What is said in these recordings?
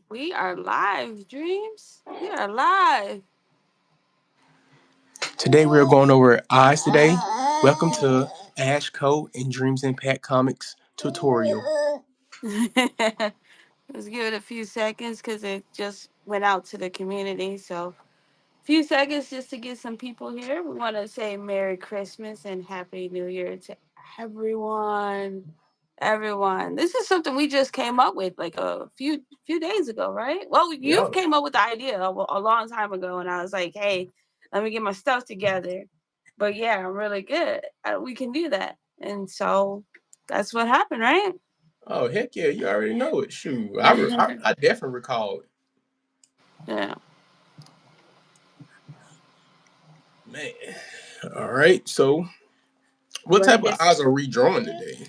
We are live, Dreams. We are live. Today we are going over eyes today. Welcome to Ash Code and Dreams Impact Comics tutorial. Let's give it a few seconds because it just went out to the community. So, few seconds just to get some people here. We want to say Merry Christmas and Happy New Year to everyone. Everyone. This is something we just came up with like a few days ago, right? Well, you Yeah. came up with the idea a long time ago, and I was like, hey, let me get my stuff together. But yeah, I'm really good. We can do that, and so that's what happened, right? Oh heck yeah, you already know it. Shoot, I definitely recall it. Yeah. Man. All right. So, You what want to type of get eyes are we drawing today?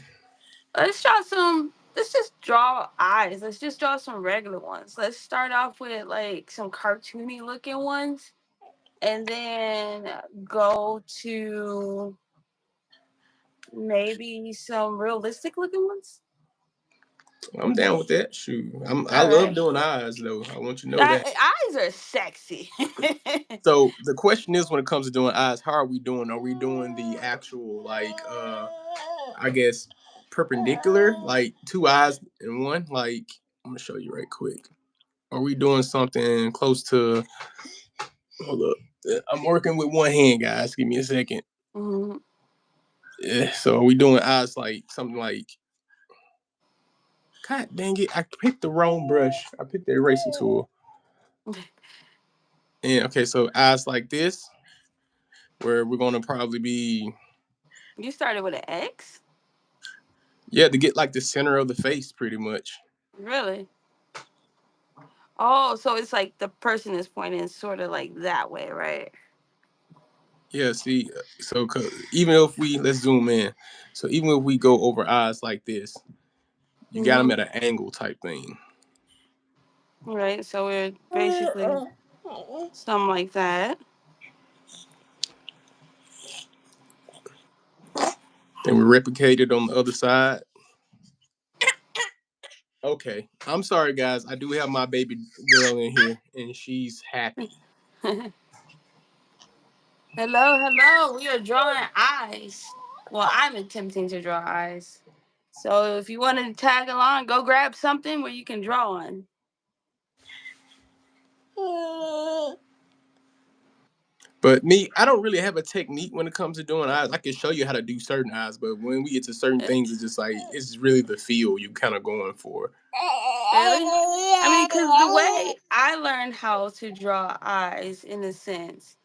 Let's draw some. Let's just draw eyes. Let's just draw some regular ones. Let's start off with like some cartoony looking ones, and then go to maybe some realistic looking ones. I'm down with that. Shoot, I All love right. doing eyes though. I want you to know that. Eyes are sexy. So the question is, when it comes to doing eyes, how are we doing? Are we doing the actual I guess perpendicular, like two eyes in one? Like I'm gonna show you right quick. Are we doing something close to? Hold up, I'm working with one hand, guys. Give me a second. Mhm. Yeah, so are we doing eyes like something like? God dang it! I picked the wrong brush. I picked the erasing tool. And okay, so eyes like this, where we're gonna probably be, You started with an X, yeah, to get like the center of the face, pretty much. really? Oh, so it's like the person is pointing sort of like that way, right? Yeah, see, so even if we let's zoom in, so even if we go over eyes like this, you got them Mm-hmm. at an angle type thing. Right. So we're basically something like that. Then we replicate it on the other side. Okay, I'm sorry, guys. I do have my baby girl in here, and she's happy. Hello, hello. We are drawing eyes. Well, I'm attempting to draw eyes. So if you want to tag along, go grab something where you can draw on. But me, I don't really have a technique when it comes to doing eyes. I can show you how to do certain eyes, but when we get to certain Uh, things, it's just like it's really the feel you kind of going for. Really? I mean, because the way I learned how to draw eyes, in a sense,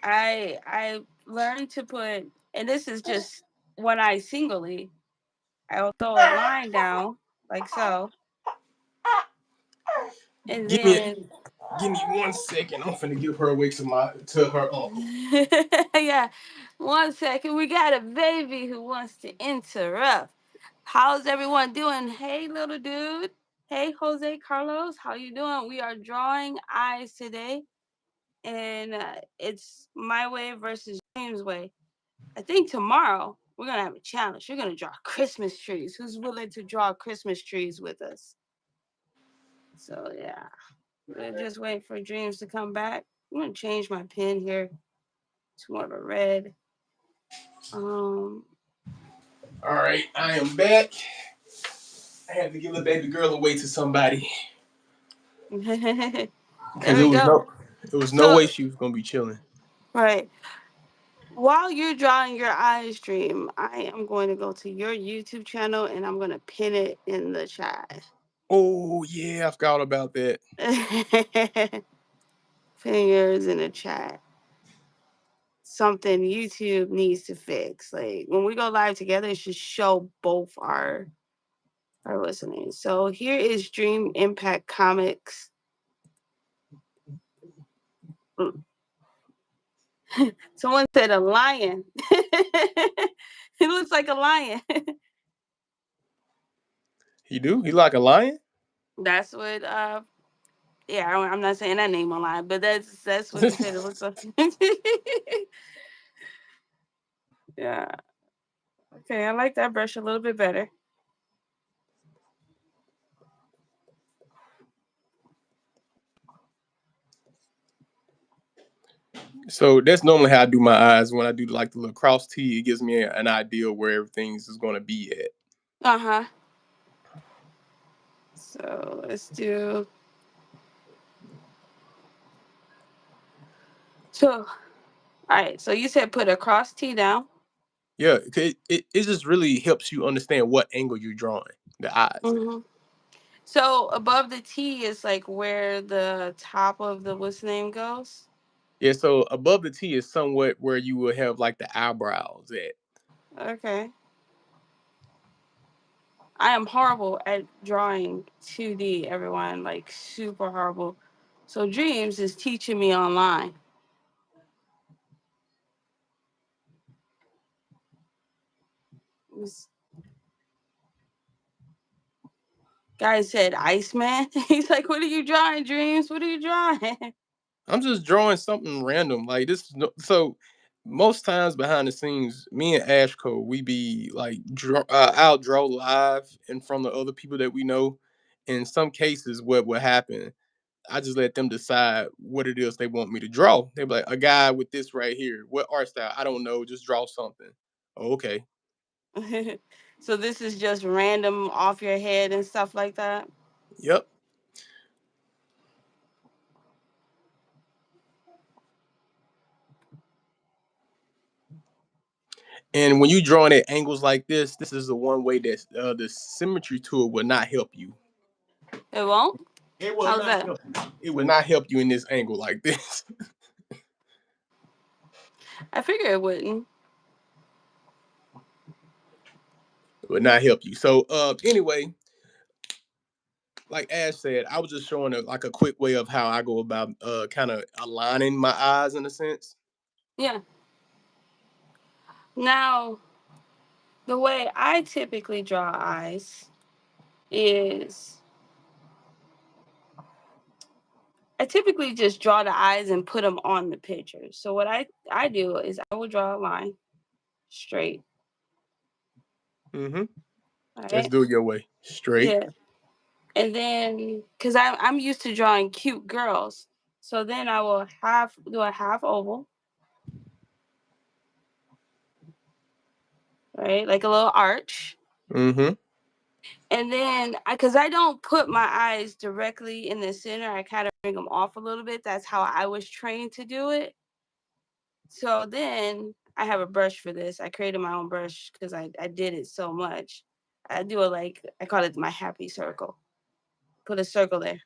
I learned to put, and this is just one eye singly. I'll throw a line down like so, and Give me then Give me 1 second. I'm finna give her away to her uncle. yeah, 1 second. We got a baby who wants to interrupt. How's everyone doing? Hey, little dude. Hey, Jose Carlos. How you doing? We are drawing eyes today, and it's my way versus James' way. I think tomorrow we're gonna have a challenge. We're gonna draw Christmas trees. Who's willing to draw Christmas trees with us? So yeah, we're just waiting for Dreams to come back. I'm gonna change my pen here to more of a red. Um, All right, I am back. I had to give the baby girl away to somebody there because we go. it was no So, way she was gonna be chilling. right. While you're drawing your eyes, Dream, I am going to go to your YouTube channel and I'm going to pin it in the chat. Oh yeah, I forgot about that. Fingers in the chat. Something YouTube needs to fix. Like when we go live together, it should show both our listening. So here is Dream Impact Comics. Someone said a lion. It looks like a lion. He do? He like a lion? That's what yeah, I'm not saying that name online, but that's what he said it looks like. Yeah. Okay, I like that brush a little bit better. So that's normally how I do my eyes. When I do like the little cross T, it gives me an idea where everything's is going to be at. Uh-huh. So let's do, so all right. So you said put a cross T down. Yeah, it just really helps you understand what angle you're drawing the eyes. Hmm. So above the T is like where the top of the what's the name goes. Yeah, so above the T is somewhat where you will have like the eyebrows at. Okay. I am horrible at drawing 2D, everyone, like super horrible. So Dreams is teaching me online. This guy said Iceman. He's like, what are you drawing, Dreams? What are you drawing? I'm just drawing something random. Like this so most times behind the scenes, me and Ashco, we be like I'll draw live in front of other people that we know. In some cases, what will happen, I just let them decide what it is they want me to draw. They be like, a guy with this right here. What art style? I don't know. Just draw something. Oh, okay. So this is just random off your head and stuff like that. Yep. And when you drawing at angles like this is the one way that the symmetry to it will not help you. It won't? It will How's not that? help you. It will not help you in this angle like this. I figure it wouldn't. It will not help you. So anyway, like Ash said, I was just showing like a quick way of how I go about kind of aligning my eyes in a sense. Yeah. Now, the way I typically draw eyes is I typically just draw the eyes and put them on the picture. So what I do is I will draw a line straight, Mm-hmm. Let's right? do it your way. Straight. Yeah, and then because I'm used to drawing cute girls, so then I will do a half oval, right, like a little arch, Mm-hmm. and then because I don't put my eyes directly in the center, I kind of bring them off a little bit. That's how I was trained to do it. So then I have a brush for this. I created my own brush because I did it so much. I do it like I call it my happy circle. Put a circle there.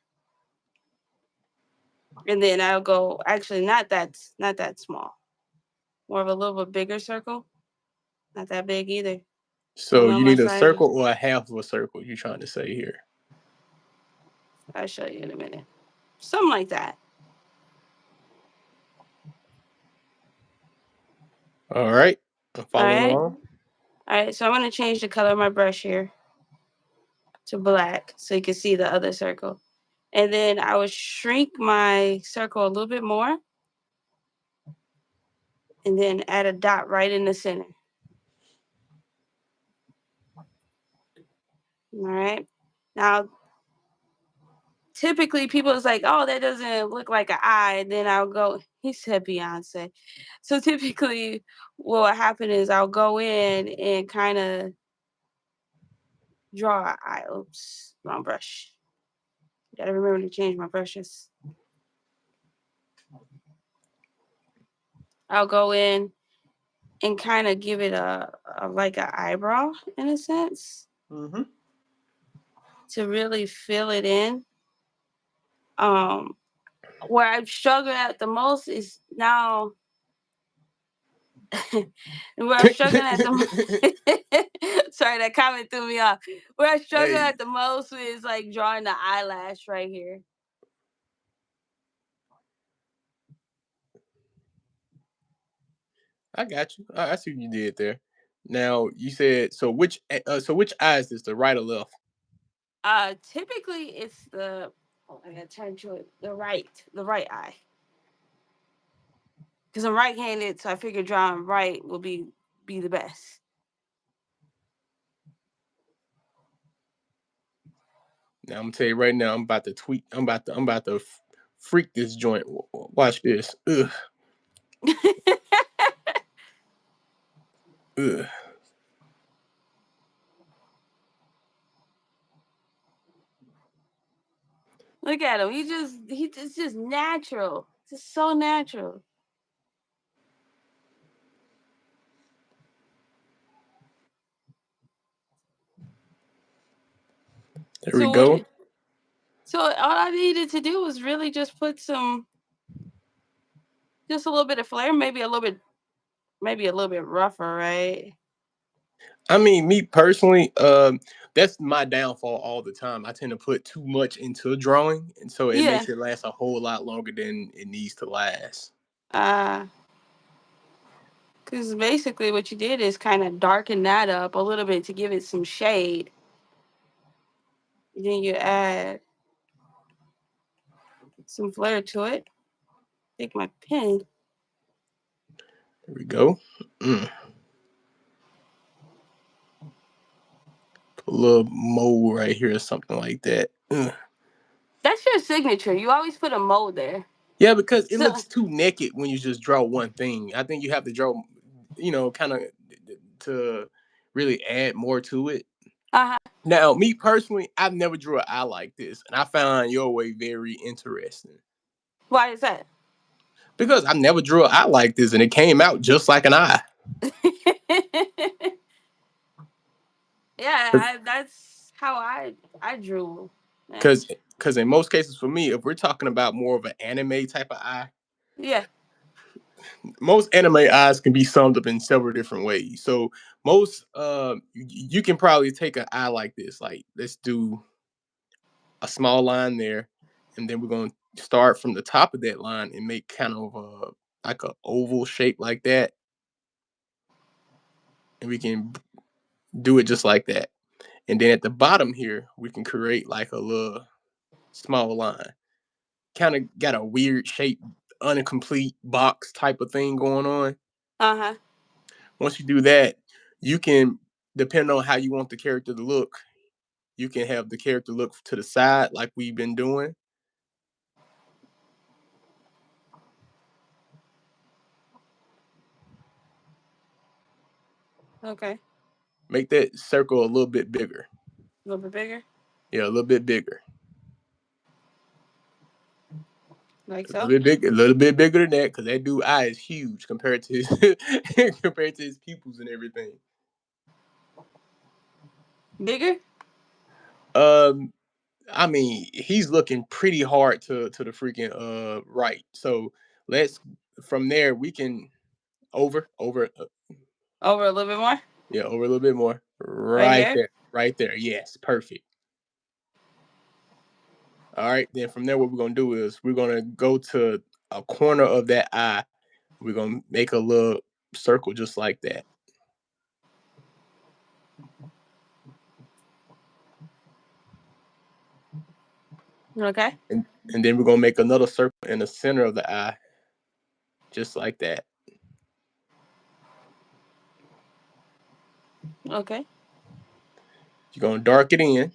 And then I'll go actually not that small. More of a little bit bigger circle. Not that big either. I don't So know you my need a sizes. circle or a half of a circle, you're trying to say here. I'll show you in a minute. Something like that. All right. I'm All following right. along. All right. So I'm gonna change the color of my brush here to black so you can see the other circle. And then I would shrink my circle a little bit more and then add a dot right in the center. All right. Now, typically people is like, oh, that doesn't look like an eye. And then I'll go, he said Beyonce. So typically what will happen is I'll go in and kind of draw an eye. Oops, wrong brush. Gotta remember to change my brushes. I'll go in and kind of give it a like an eyebrow in a sense Mm-hmm. to really fill it in. Um, where I've struggled at the most is now where I'm struggling at the sorry, that comment threw me off. Where I struggle Hey, at the most is like drawing the eyelash right here. I got you. I see what you did there. Now you said so. Which eye is this? The right or left? Typically it's the oh, I gotta turn to it. The right eye. Because I'm right-handed, so I figure drawing right will be the best. Now I'm gonna tell you right now. I'm about to tweak. I'm about to freak this joint. Watch this. Ugh. Ugh. Look at him. It's just natural. It's just so natural. There we So what? go. So all I needed to do was really just put just a little bit of flair, maybe a little bit rougher, right? I mean, me personally, that's my downfall all the time. I tend to put too much into a drawing, and so it Yeah. makes it last a whole lot longer than it needs to last. Uh, because basically what you did is kind of darken that up a little bit to give it some shade. Then you add some flair to it. Take my pen. There we go. Mm. Put a little mold right here or something like that. Ugh. That's your signature. You always put a mold there. Yeah, because it So, looks too naked when you just draw one thing. I think you have to draw, kind of to really add more to it. uh huh. Now, me personally, I've never drew an eye like this, and I found your way very interesting Why is that? because I never drew an eye like this, and it came out just like an eye. Yeah, that's how I drew. Yeah. Because in most cases for me, if we're talking about more of an anime type of eye, Yeah. most anime eyes can be summed up in several different ways. So most you can probably take an eye like this, like let's do a small line there, and then we're going to start from the top of that line and make kind of like a oval shape like that, and we can do it just like that. And then at the bottom here, we can create like a little small line. Kind of got a weird shape, incomplete box type of thing going on. Uh huh. Once you do that, you can, depending on how you want the character to look, you can have the character look to the side like we've been doing. Okay. Make that circle a little bit bigger. A little bit bigger, Yeah, a little bit bigger. like A little so. bit big, a little bit bigger than that, because that dude eye is huge compared to his compared to his pupils and everything. Bigger. Um, I mean, he's looking pretty hard to the freaking right. So let's from there we can over Over a little bit more. yeah, over a little bit more. Right Right here. there. Right there. Yes, perfect. All right. Then from there, what we're gonna do is we're gonna go to a corner of that eye. We're gonna make a little circle just like that. Okay. And then we're gonna make another circle in the center of the eye, just like that. Okay. You're gonna dark it in.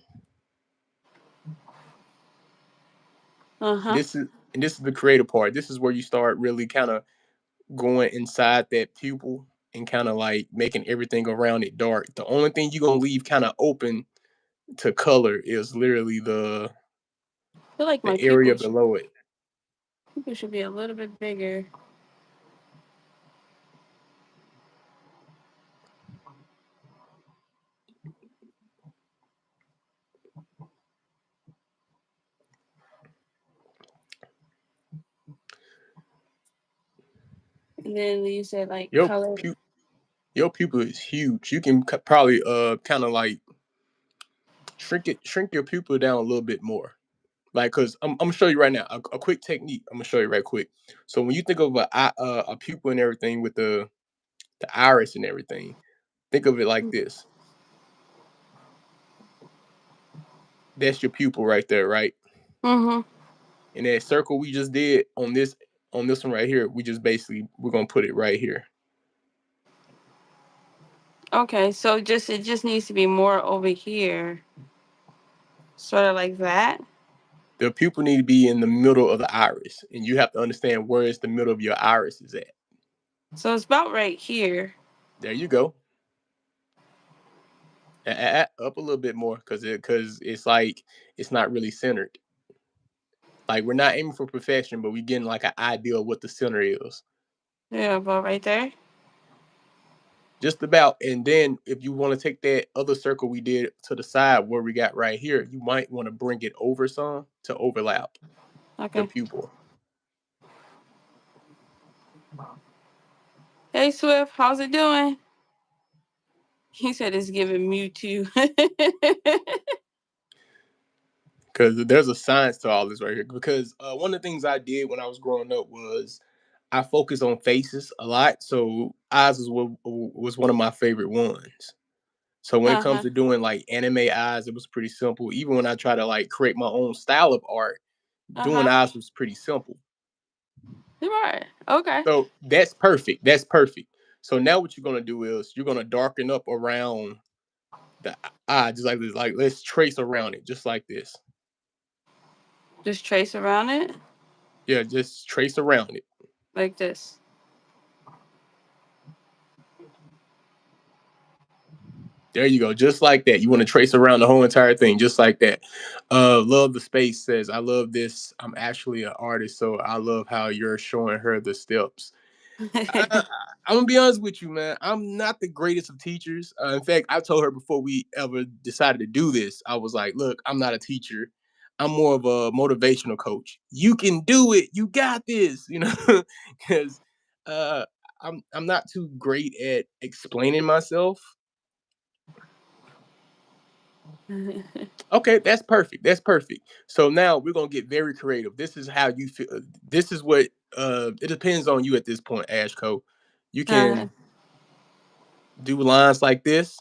Uh huh. This is and this is the creative part. This is where you start really kind of going inside that pupil and kind of like making everything around it dark. The only thing you're gonna leave kind of open to color is literally I feel like my the area pupils below it. pupils should be a little bit bigger. And then you said like Your color. pu- your pupil is huge. You can probably kind of like shrink your pupil down a little bit more. Like, cause I'm gonna show you right now a quick technique. I'm gonna show you right quick. So when you think of a pupil and everything with the iris and everything, think of it like this. That's your pupil right there, right? Mm-hmm. And that circle we just did on this one right here, we just basically we're gonna put it right here. Okay. So just it just needs to be more over here, sort of like that. The pupil need to be in the middle of the iris, and you have to understand where is the middle of your iris is at. So it's about right here. There you go. Up a little bit more because it's like it's not really centered. Like we're not aiming for perfection, but we're getting like an idea of what the center is. Yeah, about right there. Just about. And then if you want to take that other circle we did to the side where we got right here, you might want to bring it over some to overlap the Okay. pupil. Hey Swift, how's it doing? He said it's giving Mewtwo. Because there's a science to all this right here. Because one of the things I did when I was growing up was I focused on faces a lot. So eyes was one of my favorite ones. So when it comes Uh-huh. to doing like anime eyes, it was pretty simple. Even when I try to like create my own style of art, doing Uh-huh. eyes was pretty simple. You're right. Okay. So that's perfect. That's perfect. So now what you're gonna do is you're gonna darken up around the eye, just like this. Like let's trace around it, just like this. Just trace around it Yeah, just trace around it. like this. There you go, just like that. You want to trace around the whole entire thing, just like that. Love the space says, I love this. I'm actually an artist, so I love how you're showing her the steps. I, I'm gonna be honest with you, man. I'm not the greatest of teachers. In fact, I told her before we ever decided to do this, I was like, "Look, I'm not a teacher. I'm more of a motivational coach. You can do it. You got this." You know, because uh, I'm not too great at explaining myself. Okay, that's perfect. That's perfect. So now we're gonna get very creative. This is how you feel. This is what it depends on you at this point, Ashco. You uh, can do lines like this.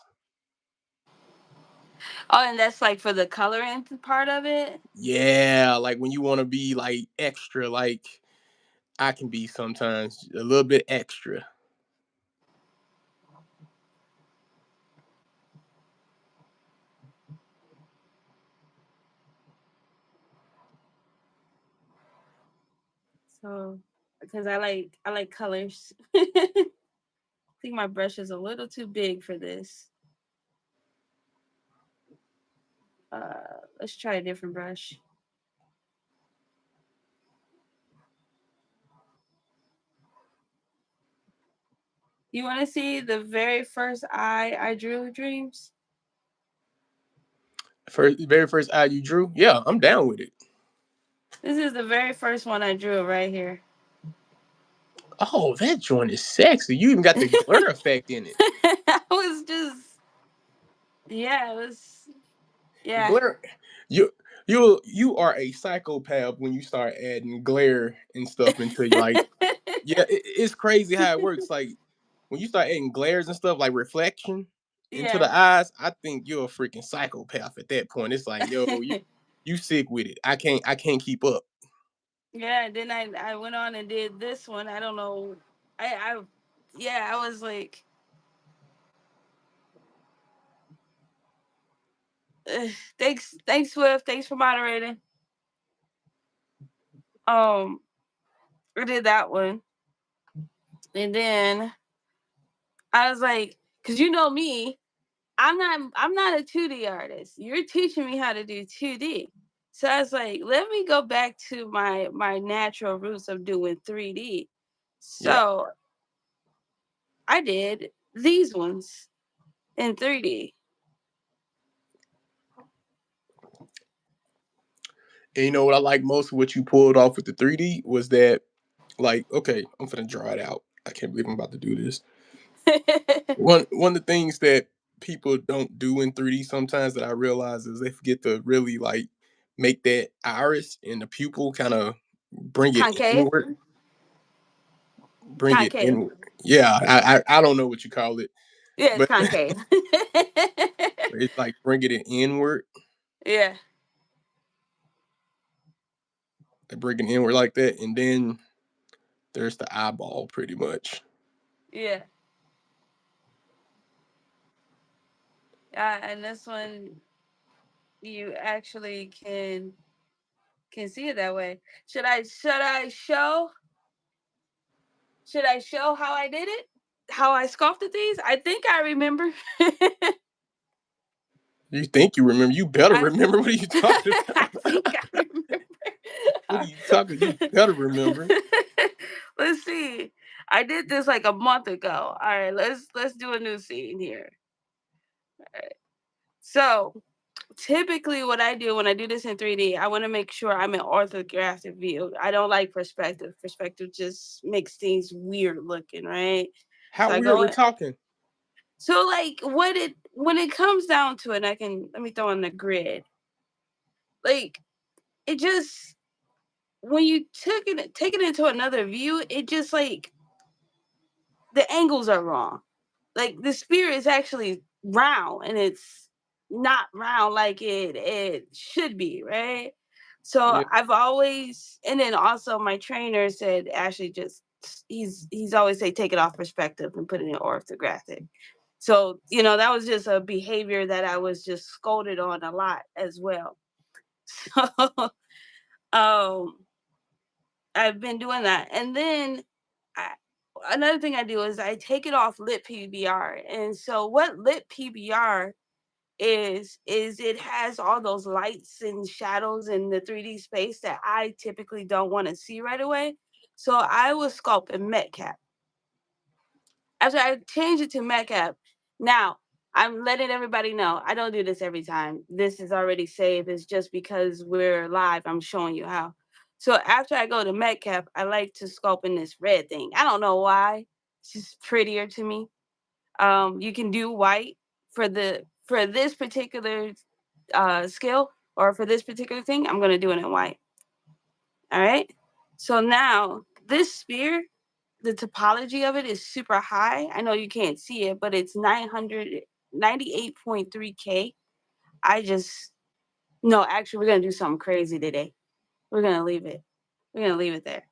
oh, and that's like for the coloring part of it. Yeah, like when you want to be like extra, like I can be sometimes a little bit extra. So because I like colors. I think my brush is a little too big for this. Let's try a different brush. You want to see the very first eye I drew, Dreams? Very first eye you drew. Yeah, I'm down with it. This is the very first one I drew right here. Oh, that joint is sexy. You even got the glare effect in it. I was just, yeah, it was, yeah. Glare. You you are a psychopath when you start adding glare and stuff into you. Like, yeah, it's crazy how it works. Like when you start adding glares and stuff like reflection into Yeah. the eyes, I think you're a freaking psychopath at that point. It's like, yo, you sick with it. I can't keep up. Yeah, then I went on and did this one. I don't know. I yeah, I was like, thanks Swift, thanks for moderating. Um, I did that one, and then I was like, cause you know me, I'm not a 2D artist. You're teaching me how to do 2D. So I was like, let me go back to my natural roots of doing 3D. Yeah. So I did these ones in 3D. And you know what I like most of what you pulled off with the 3D was that, like, okay, I'm gonna draw it out. I can't believe I'm about to do this. One of the things that people don't do in 3D sometimes that I realize is they forget to really like make that iris and the pupil kind of bring it Concave? inward, bring it Concave. inward. Yeah, I don't know what you call it, Yeah, it's but concave. it's like bringing it inward, Yeah, like bringing it inward like that, and then there's the eyeball, pretty much. yeah. And this one you actually can see it that way. Should I show? Should I show how I did it? How I sculpted these? I think I remember. You think you remember? You better I remember. What are you talking I about? think I remember. What are you talking? You better remember. Let's see. I did this like a month ago. All right, let's do a new scene here. All right. So typically what I do when I do this in 3D, I want to make sure I'm in orthographic view. I don't like perspective. Perspective just makes things weird looking, right? How So I weird go we in. talking? So like what it when it comes down to it, let me throw in the grid. Like it just when you take it into another view, it just like the angles are wrong. Like the spear is actually round and it's not round like it should be, right? So Yeah. I've always, and then also my trainer said Ashley just he's always say take it off perspective and put it in orthographic. So that was just a behavior that I was just scolded on a lot as well. So um I've been doing that. And then I, another thing I do is I take it off lit PBR. And so what lit PBR is it has all those lights and shadows in the 3D space that I typically don't want to see right away. So I will sculpt in Metcap. After I change it to Metcap, now I'm letting everybody know I don't do this every time. This is already saved. It's just because we're live. I'm showing you how. So after I go to Metcap, I like to sculpt in this red thing. I don't know why. It's just prettier to me. You can do white for this particular skill or for this particular thing. I'm gonna do it in white. All right. So now this spear, the topology of it is super high. I know you can't see it, but it's 998.3K. I just no, actually, we're gonna do something crazy today. We're gonna leave it. We're gonna leave it there.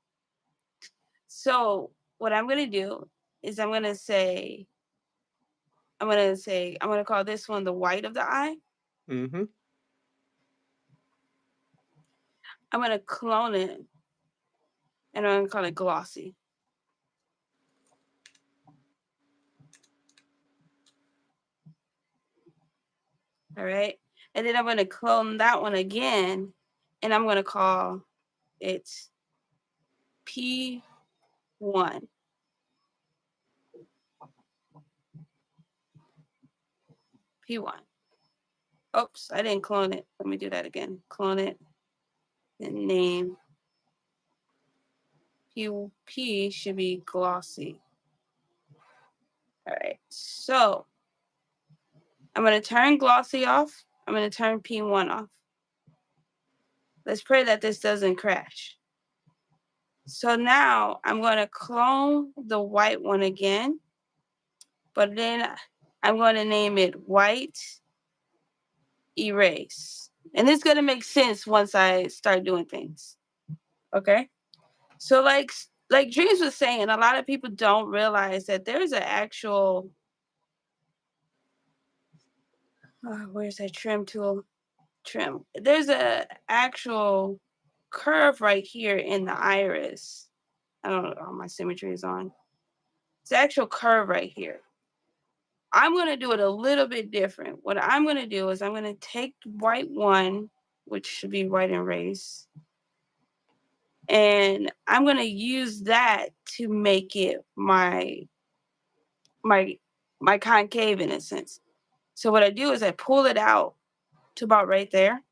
So what I'm gonna do is I'm gonna call this one the white of the eye. Mm-hmm. I'm gonna clone it and I'm gonna call it glossy. All right. And then I'm gonna clone that one again and I'm gonna call it P1. P1. Oops, I didn't clone it. Let me do that again. Clone it. And name P should be glossy. All right. So I'm gonna turn glossy off. I'm gonna turn P1 off. Let's pray that this doesn't crash. So now I'm gonna clone the white one again, but then I'm gonna name it white erase. And it's gonna make sense once I start doing things. Okay. So like Dreams was saying, a lot of people don't realize that there's an actual where's that trim tool? Trim. There's a actual curve right here in the iris. I don't know, my symmetry is on. It's the actual curve right here. I'm gonna do it a little bit different. What I'm gonna do is I'm gonna take white one, which should be white erase, and I'm gonna use that to make it my my concave in a sense. So what I do is I pull it out to about right there.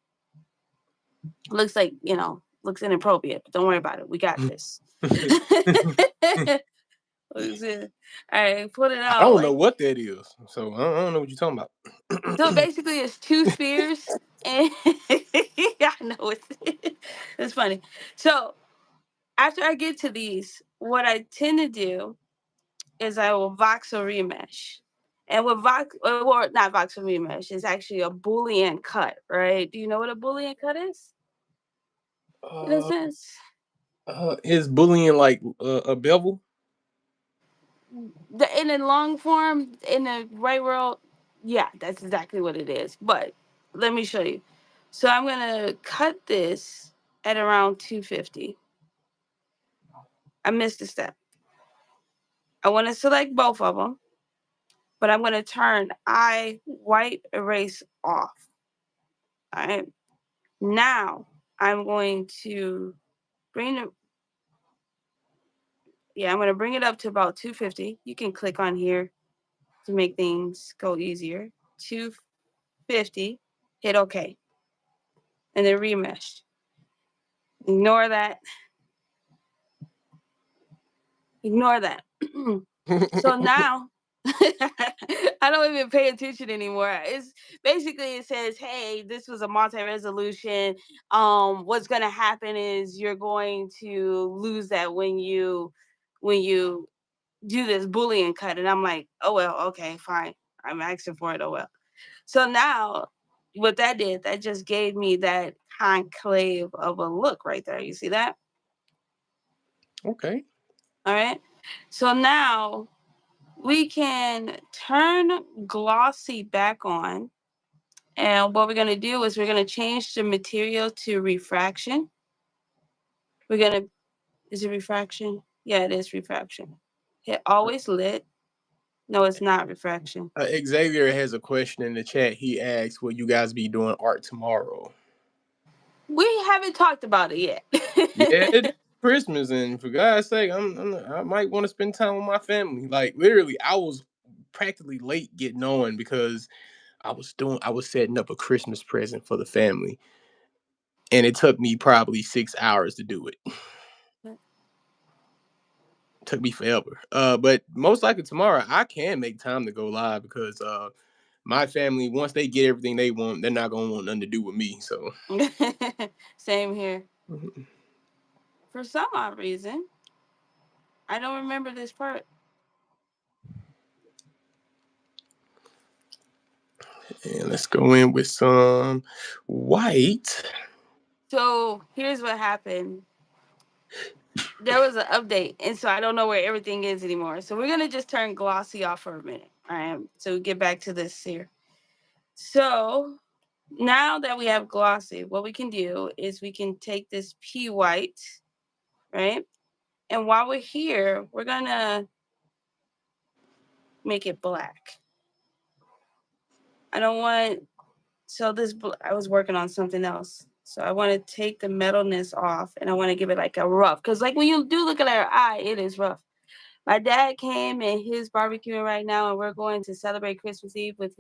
Looks like, looks inappropriate, but don't worry about it. We got this. Looks it. All right, pull it I out don't know like what that is, so I don't know what you're talking about. so. Basically, it's two spears, and I know it's funny. So after I get to these, what I tend to do is I will voxel remesh. And with or not voxel remesh, is actually a Boolean cut, right? Do you know what a Boolean cut is? In a uh, sense, is bullying like a bevel? in the long form, in the right world, yeah, that's exactly what it is. But let me show you. So I'm gonna cut this at around 250. I missed a step. I want to select both of them, but I'm going to turn I white erase off. All right. Now I'm going to bring it. Yeah, I'm going to bring it up to about 250. You can click on here to make things go easier. 250. Hit OK. And then remesh. Ignore that. Ignore that. So now I don't even pay attention anymore. It's basically it says, hey, this was a multi-resolution. What's gonna happen is you're going to lose that when you do this Boolean cut. And I'm like, oh well, okay, fine. I'm asking for it, oh well. So now what that did, that just gave me that conclave of a look right there. You see that? Okay. All right. So now we can turn glossy back on. And what we're going to do is we're going to change the material to refraction. We're going to, is it refraction? Yeah, it is refraction. Hit always lit. No, it's not refraction. Xavier has a question in the chat. He asks, "Will you guys be doing art tomorrow?" We haven't talked about it Yeah, yet. it's Christmas, and for God's sake, I might want to spend time with my family. Like literally, I was practically late getting on because I was setting up a Christmas present for the family, and it took me probably 6 hours to do it. Took me forever. But most likely tomorrow I can make time to go live because my family, once they get everything they want, they're not gonna want nothing to do with me. So Same here. mhm. For some odd reason, I don't remember this part. And let's go in with some white. So here's what happened. There was an update, and so I don't know where everything is anymore. So we're gonna just turn glossy off for a minute. All right. So we get back to this here. So now that we have glossy, what we can do is we can take this P white, right? And while we're here, we're gonna make it black. I don't want so this I was working on something else. So I want to take the metalness off and I want to give it like a rough. Because like when you do look at our eye, it is rough. My dad came and he's barbecuing right now, and we're going to celebrate Christmas Eve with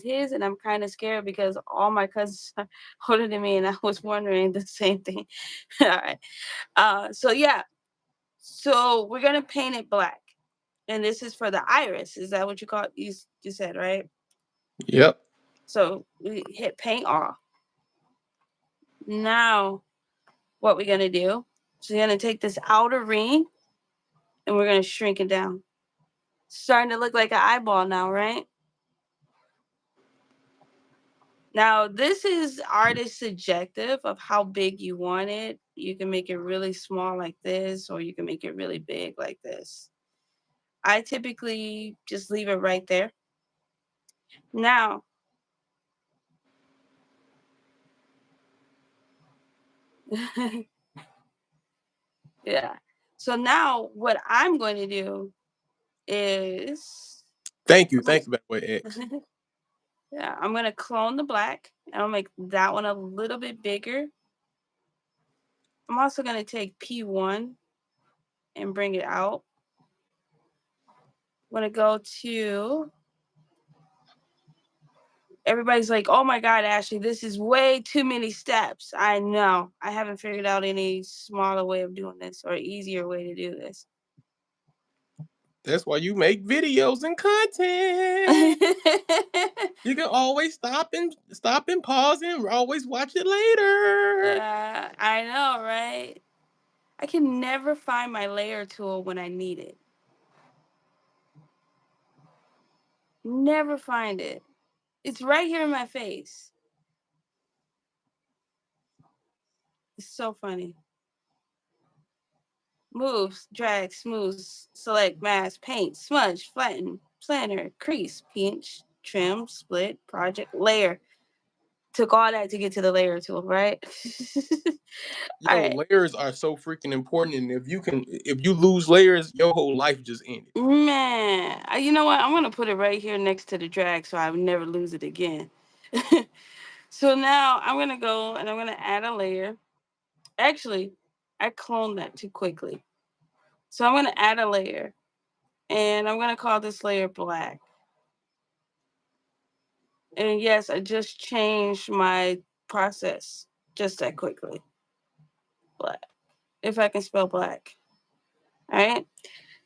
his, and I'm kind of scared because all my cousins are older than me, and I was wondering the same thing. All right. So yeah. So we're gonna paint it black, and this is for the iris. Is that what you call it? You said right? Yep. So we hit paint off. Now what we're gonna do? So we're gonna take this outer ring, and we're gonna shrink it down. Starting to look like an eyeball now, right? Now, this is artist subjective of how big you want it. You can make it really small like this, or you can make it really big like this. I typically just leave it right there. Now, yeah. So now what I'm going to do is, Thank you, by the way, X. yeah, I'm going to clone the black and I'll make that one a little bit bigger. I'm also going to take P1 and bring it out. I'm going to go to everybody's like, oh my God, Ashley, this is way too many steps. I know. I haven't figured out any smaller way of doing this or easier way to do this. That's why you make videos and content. You can always stop and pause and always watch it later. I know, right? I can never find my layer tool when I need it. Never find it. It's right here in my face. It's so funny. Moves, drag, smooth, select, mask, paint, smudge, flatten, planner, crease, pinch, trim, split, project, layer. Took all that to get to the layer tool, right? All Yo, right. layers are so freaking important, and if you lose layers, your whole life just ended. Man, you know what? I'm gonna put it right here next to the drag so I would never lose it again. So now I'm gonna go and I'm gonna add a layer. Actually, I cloned that too quickly. So I'm gonna add a layer and I'm gonna call this layer black. And yes, I just changed my process just that quickly. Black. If I can spell black. All right.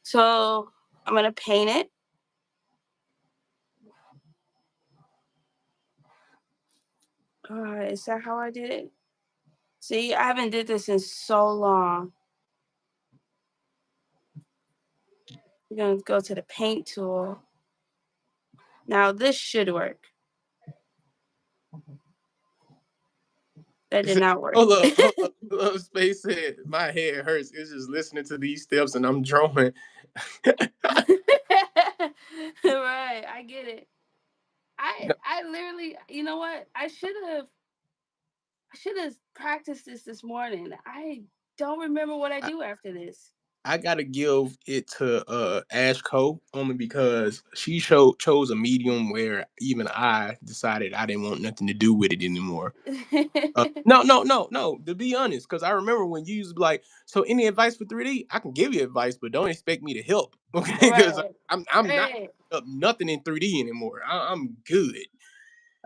So I'm gonna paint it. All right, is that how I did it? See, I haven't did this in so long. We're gonna go to the paint tool. Now this should work. That did not work. Hold up, hold up, hold up. Space said my head hurts. It's just listening to these steps, and I'm drawing. Right, I get it. I literally, you know what? I should have practiced this morning. I don't remember what I I, do after this. I gotta give it to Ash Cole only because she chose a medium where even I decided I didn't want nothing to do with it anymore. No, no, no, no. To be honest, because I remember when you used to be like, so any advice for 3D? I can give you advice, but don't expect me to help, okay? Because Right. I'm not Right. up nothing in 3D anymore. I'm good.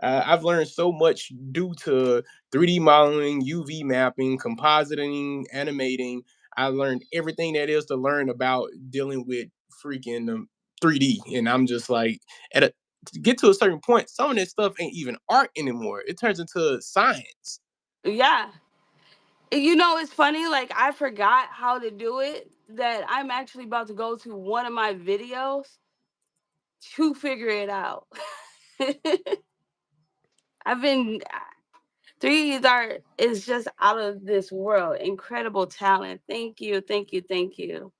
I've learned so much due to 3D modeling, UV mapping, compositing, animating. I learned everything that is to learn about dealing with freaking 3D, and I'm just like, at a to get to a certain point, some of this stuff ain't even art anymore. It turns into science. Yeah. You know, it's funny, like I forgot how to do it. That I'm actually about to go to one of my videos to figure it out. I've been 3D's art is just out of this world. Incredible talent. Thank you, thank you, thank you.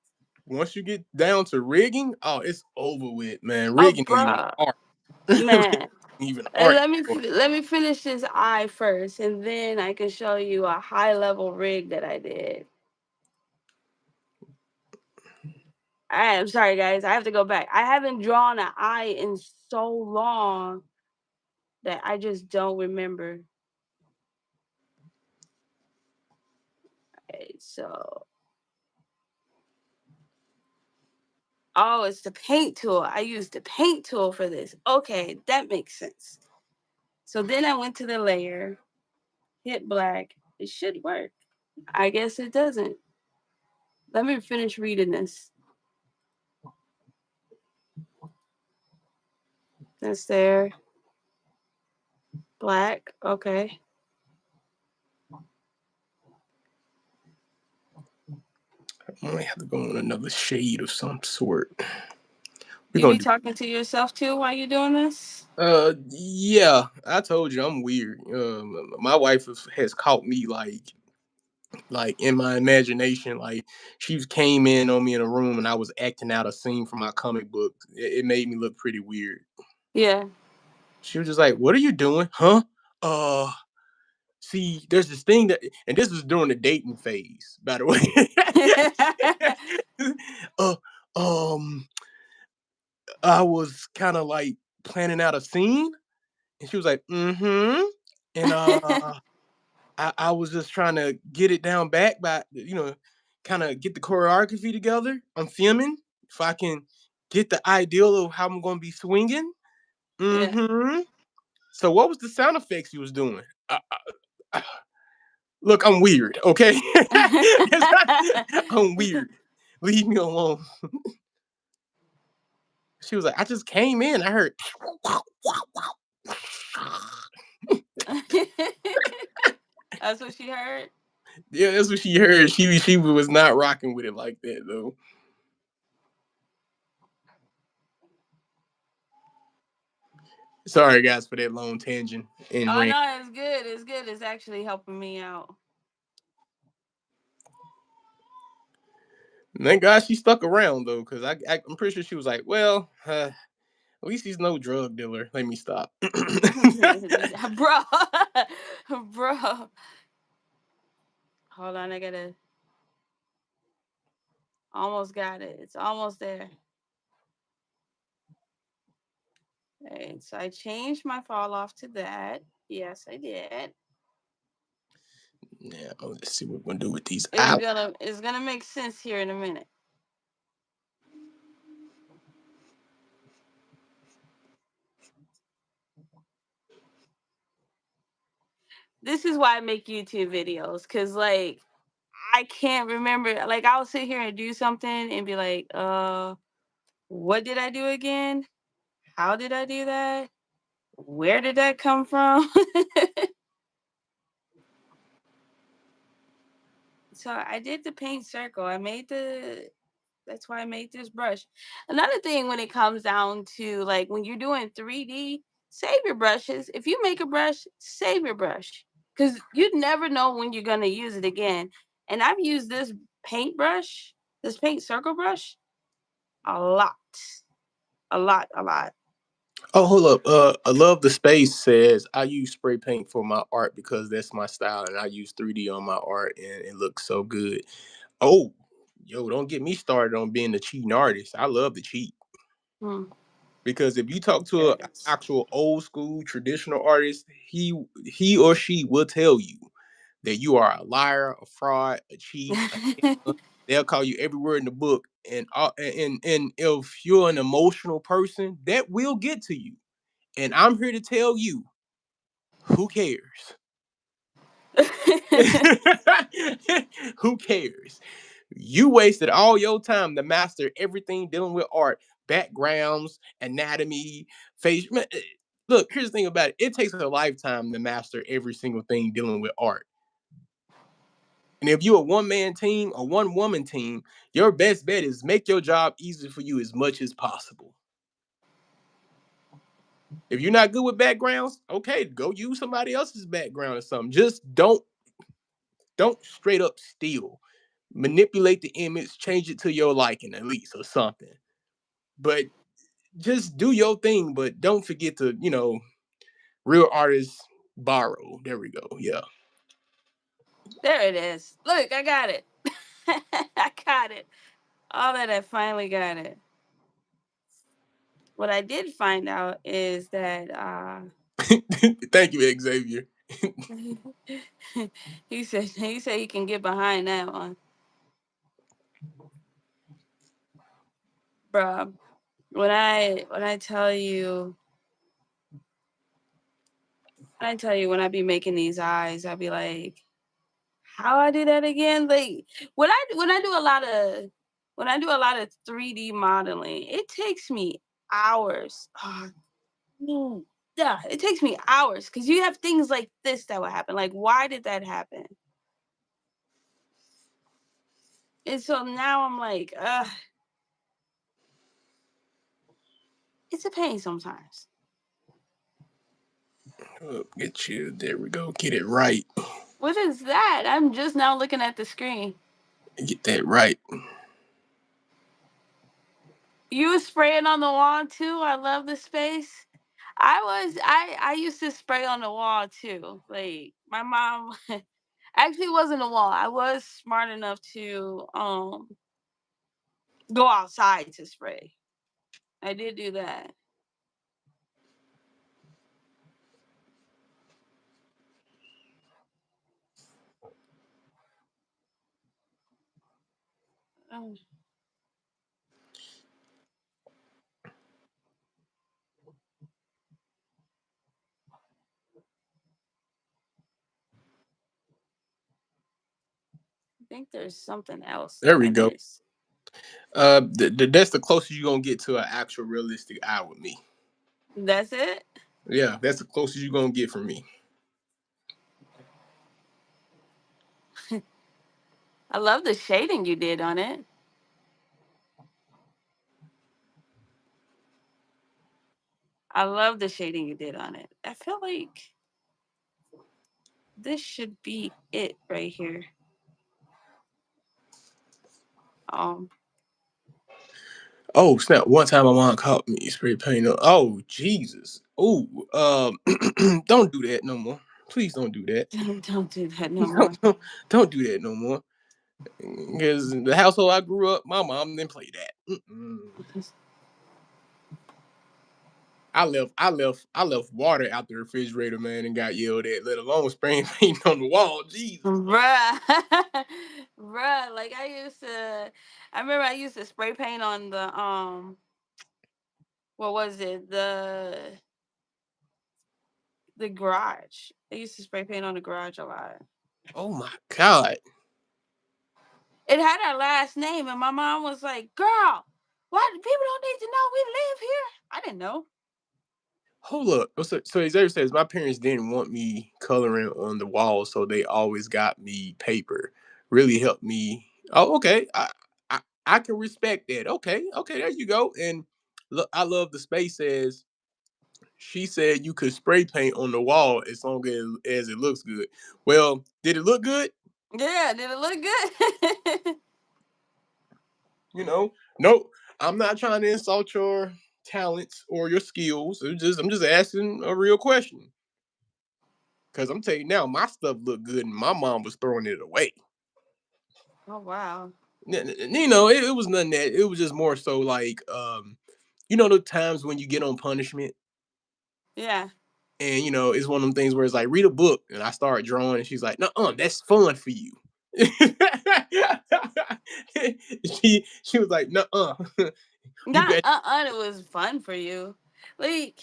Once you get down to rigging, oh, it's over with, man. Oh, Rigging ain't even bruh, art. Rigging man. ain't even art anymore. Let me finish this eye first, and then I can show you a high level rig that I did. I'm sorry, guys. I have to go back. I haven't drawn an eye in so long that I just don't remember. Okay, so oh, it's the paint tool. I used the paint tool for this. Okay, that makes sense. So then I went to the layer, hit black. It should work. I guess it doesn't. Let me finish reading this. That's there. Black. Okay. I might have to go on another shade of some sort. We're You gonna be do. talking to yourself too while you're doing this? Yeah, I told you I'm weird. My wife has caught me like in my imagination, like she came in on me in a room and I was acting out a scene from my comic book. It made me look pretty weird. Yeah. She was just like, "What are you doing, huh?" See, there's this thing that, and this was during the dating phase, by the way. uh, um, I was kind of like planning out a scene, and she was like, "Mm-hmm," and I was just trying to get it down back by, kind of get the choreography together. I'm filming. If I can get the ideal of how I'm going to be swinging. Yeah. Mm-hmm. So what was the sound effects you was doing? Look, I'm weird, okay? I'm weird. Leave me alone. She was like, I just came in. I heard. That's what she heard. Yeah, that's what she heard. She was not rocking with it like that though. Sorry guys for that long tangent and Oh rant. no, it's good. It's good. It's actually helping me out. Thank God she stuck around though, because I'm pretty sure she was like, well, At least he's no drug dealer. Let me stop. Bro. Bro. Hold on, I gotta almost got it. It's almost there. Alright, so I changed my fall off to that. Yes, I did. Yeah, let's see what we're gonna do with these It's out. gonna make sense here in a minute. This is why I make YouTube videos, cause like I can't remember. Like I'll sit here and do something and be like, what did I do again? How did I do that? Where did that come from? So I did the paint circle. I made the That's why I made this brush. Another thing when it comes down to like when you're doing 3D, save your brushes. If you make a brush, save your brush. Cause you never know when you're gonna use it again. And I've used this paintbrush, this paint circle brush, a lot. A lot, a lot. Oh, hold up. I love the space says I use spray paint for my art because that's my style, and I use 3D on my art, and it looks so good. Oh, yo, don't get me started on being a cheating artist. I love to cheat Hmm, because if you talk to there an it is. actual old school traditional artist, he or she will tell you that you are a liar, a fraud, a cheat. They'll call you every word in the book, and if you're an emotional person, that will get to you. And I'm here to tell you, who cares? Who cares? You wasted all your time to master everything dealing with art, backgrounds, anatomy, face. Look, here's the thing about it. It takes a lifetime to master every single thing dealing with art. And if you're a one man team or one woman team, your best bet is make your job easy for you as much as possible. If you're not good with backgrounds, okay, go use somebody else's background or something. Just don't straight up steal. Manipulate the image, change it to your liking at least or something. But just do your thing, but don't forget to, real artists borrow. There we go. Yeah. There it is. Look, I got it. I got it. All that I finally got it. What I did find out is that Thank you, Xavier. he said he can get behind that one. Bruh. When I tell you when I be making these eyes, I'll be like, how I do that again? Like when I do a lot of 3D modeling, it takes me hours. No. Yeah, it takes me hours because you have things like this that will happen. Like, why did that happen? And so now I'm like, it's a pain sometimes. Oh, get you. There we go. Get it right. What is that? I'm just now looking at the screen. Get that right. You was spraying on the wall too. I love the space. I used to spray on the wall too. Like my mom actually it wasn't a wall. I was smart enough to go outside to spray. I did do that. Um, I think there's something else There that we I go. missed. That's the closest you're gonna get to an actual realistic eye with me. That's it. Yeah, that's the closest you're gonna get from me. I love the shading you did on it. I love the shading you did on it. I feel like this should be it right here. Um, Oh snap! One time my mom caught me spray painting. Oh Jesus! Oh, don't do that no more. Please don't do that. Don't do that no more. Don't do that no more. Because the household I grew up, my mom didn't play that. I left water out the refrigerator, man, and got yelled at. Let alone spraying paint on the wall. Jesus. Bruh. Bruh. Like I remember I used to spray paint on the what was it? The garage. I used to spray paint on the garage a lot. Oh my God. It had our last name, and my mom was like, "Girl, what? People don't need to know we live here." I didn't know. Hold up. So Xavier says my parents didn't want me coloring on the wall, so they always got me paper. Really helped me. Oh, okay. I can respect that. Okay, okay, there you go. And look, I love the space says she said you could spray paint on the wall as long as it looks good. Well, did it look good? Yeah, did it look good? You know, no, I'm not trying to insult your talents or your skills. I'm just asking a real question. Cause I'm telling you now, my stuff looked good, and my mom was throwing it away. Oh wow. You know, it was nothing that. It was just more so like, you know, the times when you get on punishment, Yeah. and you know, it's one of them things where it's like, read a book, and I start drawing, and she's like, "No, that's fun for you." She was like, "No, you Not bet." it was fun for you. Like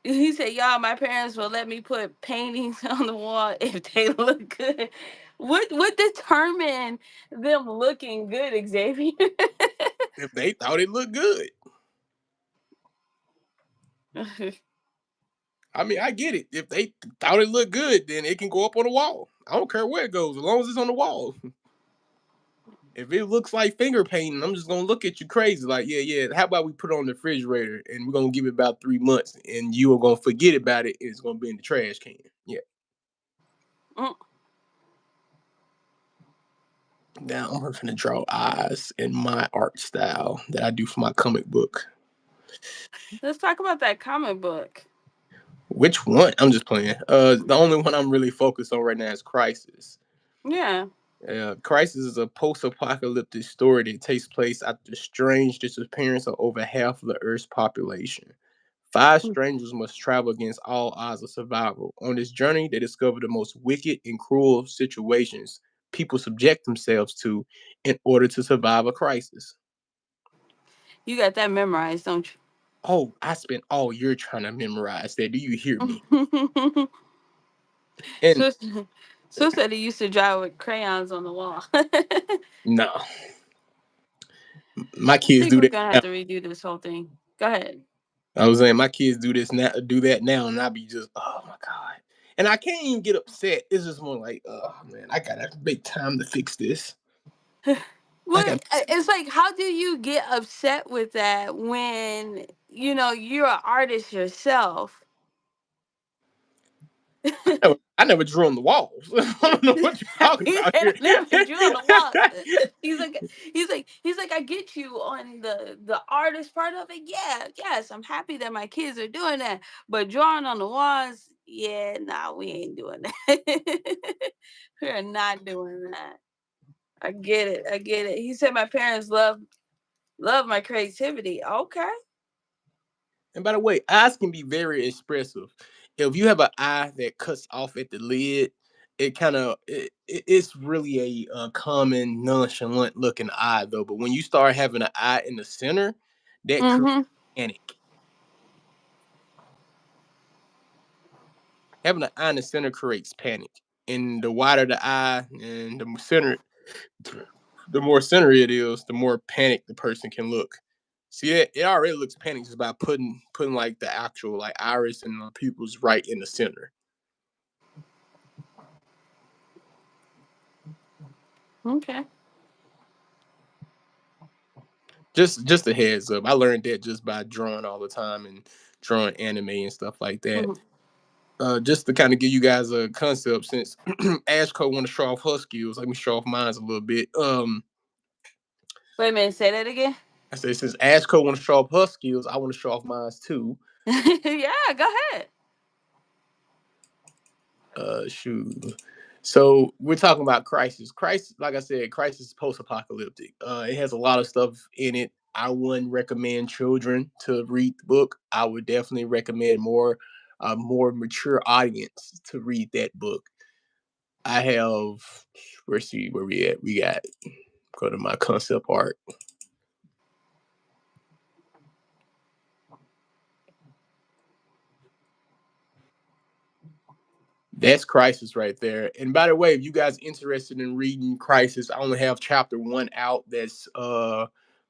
he said, y'all, my parents will let me put paintings on the wall if they look good. What determined them looking good, Xavier? If they thought it looked good. I mean, I get it. If they thought it looked good, then it can go up on the wall. I don't care where it goes, as long as it's on the wall. If it looks like finger painting, I'm just gonna look at you crazy. Like, yeah, yeah. How about we put it on the refrigerator and we're gonna give it about 3 months, and you are gonna forget about it, and it's gonna be in the trash can. Yeah. Mm, Now I'm gonna draw eyes in my art style that I do for my comic book. let's talk about that comic book. Which one? I'm just playing. The only one I'm really focused on right now is Crisis. Yeah. Crisis is a post-apocalyptic story that takes place after the strange disappearance of over half of the Earth's population. Five strangers must travel against all odds of survival. On this journey, they discover the most wicked and cruel situations people subject themselves to in order to survive a crisis. You got that memorized, don't Oh, I spent all year trying to memorize that. Do you hear me? you? And Sis, Sis said he used to draw with crayons on the wall. no, my I kids think do we're that gonna now. have to redo this whole thing. Go ahead. I was saying my kids do this now, do that now, and I be just, oh my god. And I can't even get upset. It's just more like, oh man, I gotta make time to fix this. I Well, got. it's like, how do you get upset with that when you're an artist yourself? I never drew on the walls. I don't know what you're talking He about said, here. "I never drew on the wall." He's like, I get you on the artist part of it. Yeah, yes, I'm happy that my kids are doing that. But drawing on the walls, yeah, nah, we ain't doing that. We are not doing that. I get it. I get it. He said my parents love my creativity. Okay. And by the way, eyes can be very expressive. If you have an eye that cuts off at the lid, it's really a common nonchalant looking eye though. But when you start having an eye in the center, that creates Mm-hmm. panic. Having an eye in the center creates panic. And the wider the eye and the more center it is, the more panic the person can look. See, it already looks panicked just by putting like the actual like iris and the pupils right in the center. Okay. Just a heads up. I learned that just by drawing all the time and drawing anime and stuff like that. Mhm. Just to kind of give you guys a concept, since Ashko want to show off her skills, let me show off mine a little bit. Wait a minute, say that again. I said since Ashko want to show off her skills, I want to show off mine too. Yeah, go ahead. Shoot. So we're talking about Crisis. Crisis, like I said, Crisis is post-apocalyptic. It has a lot of stuff in it. I wouldn't recommend children to read the book. I would definitely recommend more mature audience to read that book. I have, let's see where we at. We got go to my concept art. That's Crisis right there. And by the way, if you guys interested in reading Crisis, I only have chapter one out. That's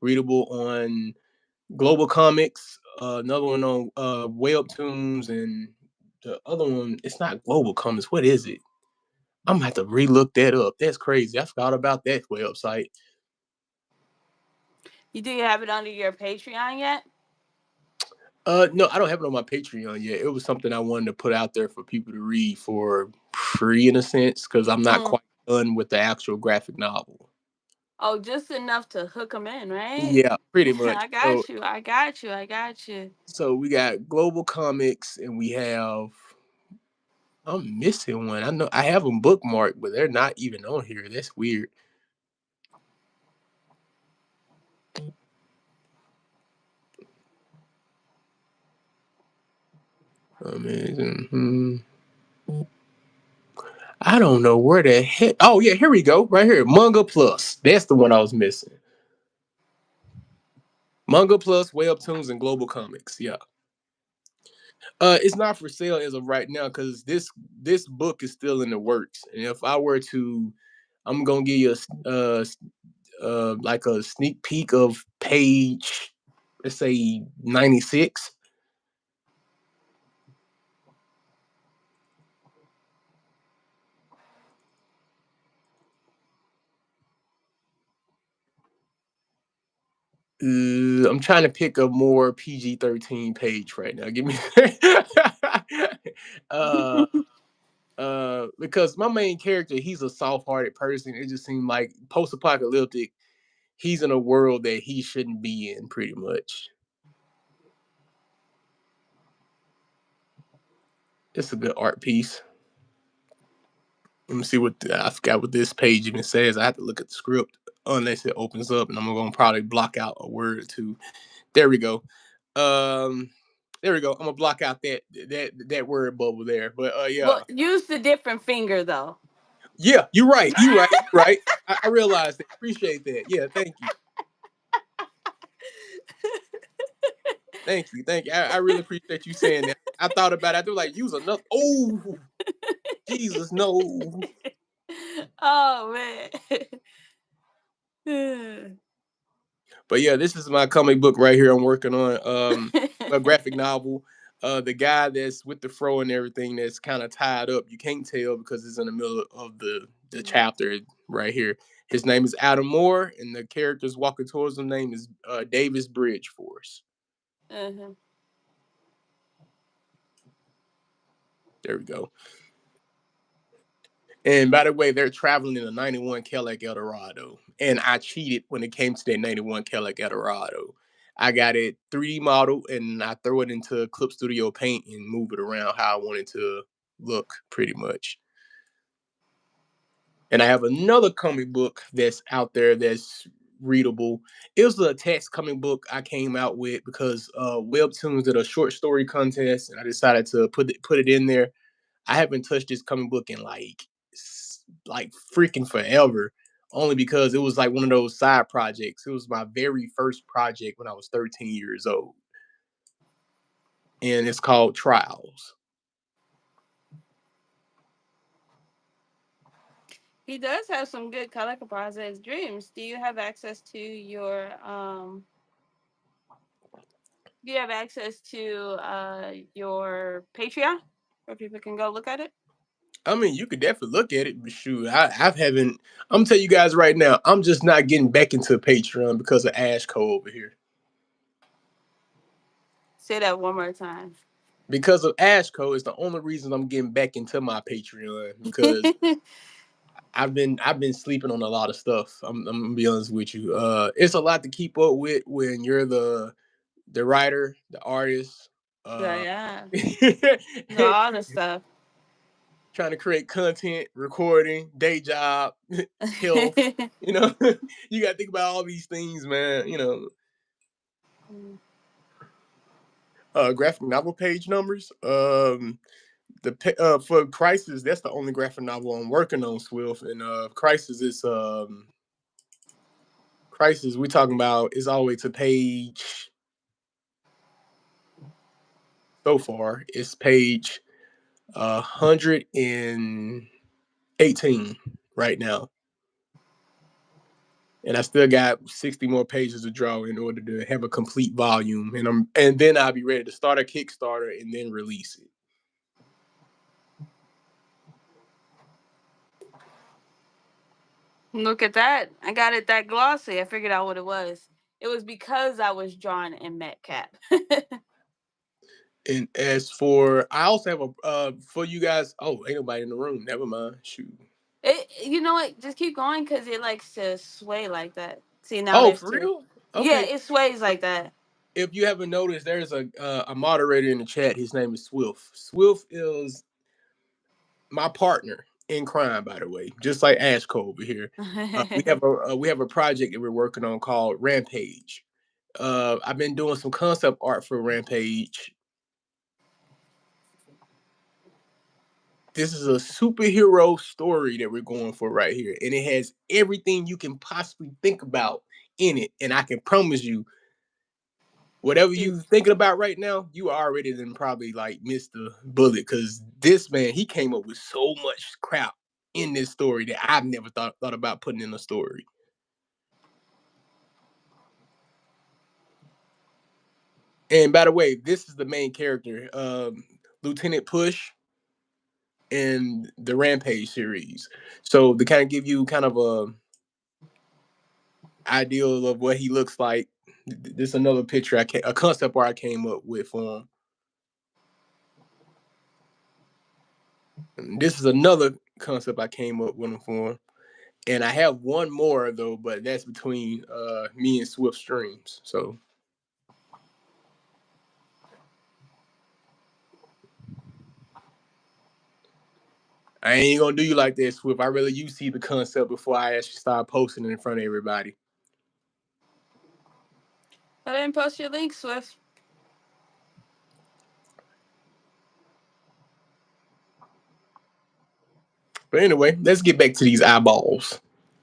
readable on Global Comics. Another one on Webtoons, and the other one. It's not Global Comics. What is it? I'm gonna have to relook that up. That's crazy. I forgot about that website. You do you have it under your Patreon yet? No, I don't have it on my Patreon yet. It was something I wanted to put out there for people to read for free in a sense, because I'm not Mm. quite done with the actual graphic novel. Oh, just enough to hook them in, right? Yeah, pretty much. I So got you. I got you. I got you. so we got Global Comics, and we have. I'm missing one. I know I have them bookmarked, but they're not even on here. That's weird. Amazing. I don't know where the heck. Oh yeah, here we go. Right here, Manga Plus. That's the one I was missing. Manga Plus, Webtoons, and Global Comics. Yeah. It's not for sale as of right now because this book is still in the works. And if I were to, I'm gonna give you like a sneak peek of page, let's say 96. I'm trying to pick a more PG-13 page right now. Give me uh because my main character, he's a soft-hearted person. It just seemed like post-apocalyptic, he's in a world that he shouldn't be in pretty much. It's a good art piece. Let me see I forgot what this page even says. I have to look at the script unless it opens up, and I'm gonna probably block out a word or two. There we go. Um, there we go. I'm gonna block out that word bubble there. But Well, yeah, use the different finger though. yeah, you're right. You're right. You're right. I realized that. Appreciate that. Yeah, thank you. Thank you. Thank you. I really appreciate you saying that. I thought about it. I do like use another. Oh, Jesus, no. Oh man. But yeah, this is my comic book right here. I'm working on a graphic novel. The guy that's with the fro and everything that's kind of tied up. You can't tell because it's in the middle of the chapter right here. His name is Adam Moore, and the characters walking towards him name is Davis Bridgeforce. Uh-huh. There we go. And by the way, they're traveling in a 91 Cadillac Eldorado. And I cheated when it came to that 91 Cadillac Eldorado. I got it 3D model and I throw it into Clip Studio Paint and move it around how I want it to look pretty much. And I have another comic book that's out there that's readable. It was a text comic book I came out with because Webtoons did a short story contest and I decided to put it in there. I haven't touched this comic book in like freaking forever. Only because it was like one of those side projects. It was my very first project when I was 13 years old. And it's called Trials. He does have some good color composites dreams. Do you have access to your do you have access to your Patreon where people can go look at it? I mean, you could definitely look at it, but shoot, I haven't. I'm gonna tell you guys right now, I'm just not getting back into Patreon because of Ashco over here. Say that one more time. Because of Ashco is the only reason I'm getting back into my Patreon because I've been sleeping on a lot of stuff. I'm gonna be honest with you. It's a lot to keep up with when you're the writer, the artist, Yeah, uh, yeah. No, all the stuff. trying to create content, recording, day job, health. You know, you got to think about all these things, man. You know, graphic novel page numbers. For Crisis, that's the only graphic novel I'm working on, Swift. And Crisis. We talking about is all the way to page so far. It's page 118 right now, and I still got 60 more pages to draw in order to have a complete volume. And then I'll be ready to start a Kickstarter and then release it. Look at that. I got it that glossy. I figured out what it was. It was because I was drawn in Metcalf. And as for, I also have a for you guys. Oh, ain't nobody in the room. Never mind. Shoot. You know what? Just keep going because it likes to sway like that. See, now Oh, there's for two. real? Yeah, Okay. it sways like that. If you haven't noticed, there's a moderator in the chat. His name is Swift. Swift is my partner in crime, by the way, just like Ashco over here. We have a project that we're working on called Rampage. I've been doing some concept art for Rampage. This is a superhero story that we're going for right here, and it has everything you can possibly think about in it. And I can promise you, whatever you thinking about right now, you already then probably like missed the bullet because this man he came up with so much crap in this story that I've never thought about putting in a story. And by the way, this is the main character, Lieutenant Push in the Rampage series. So to kind of give you kind of a ideal of what he looks like, this is another picture a concept art I came up with for him. And this is another concept I came up with him for him. And I have one more though, but that's between me and Swift Streams. So I ain't gonna do you like that, Swift. I rather you see the concept before I actually start posting it in front of everybody. I didn't post your link, Swift. But anyway, let's get back to these eyeballs.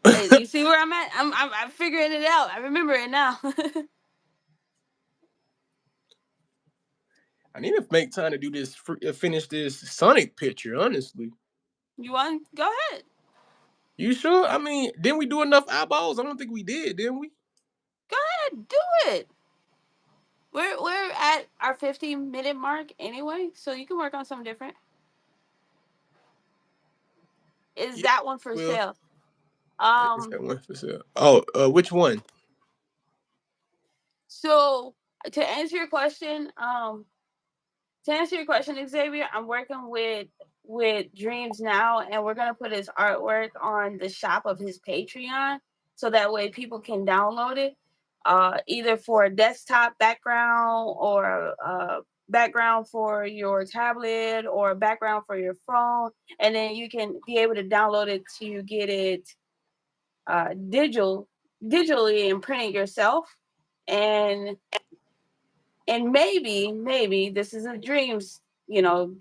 Hey, you see where I'm at? I'm figuring it out. I remember it now. I need to make time to do this, finish this Sonic picture. Honestly, You want? Go ahead. you sure? I mean, didn't we do enough eyeballs? I don't think we did, didn't we? Go ahead. Do it. We're at our 15-minute mark anyway, so you can work on something different. Is Yeah. that one for Well, sale? I guess Um. that one for sale. Oh, which one? So to answer your question, to answer your question, Xavier, I'm working with Dreams now, and we're gonna put his artwork on the shop of his Patreon, so that way people can download it, either for a desktop background or background for your tablet or a background for your phone, and then you can be able to download it to get it uh, digital digitally and print it yourself, and maybe this is a dreams,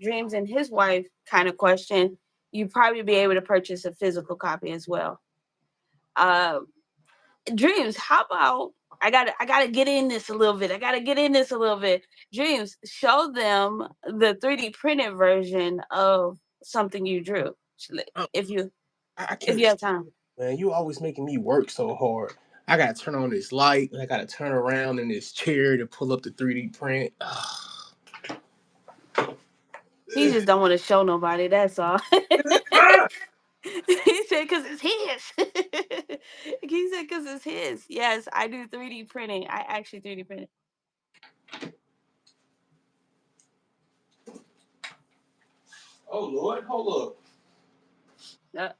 dreams and his wife kind of question. You probably be able to purchase a physical copy as well. uh Dreams, how about, I gotta get in this a little bit. Dreams, show them the 3D printed version of something you drew, Oh, if you I if can't you have stand time. it, man. You always making me work so hard. I gotta turn on this light. I gotta turn around in this chair to pull up the 3D print. He just don't want to show nobody, that's all. He said because it's his. He said because it's his. Yes, I do 3D printing. I actually 3D print it. Oh Lord, hold up. Uh,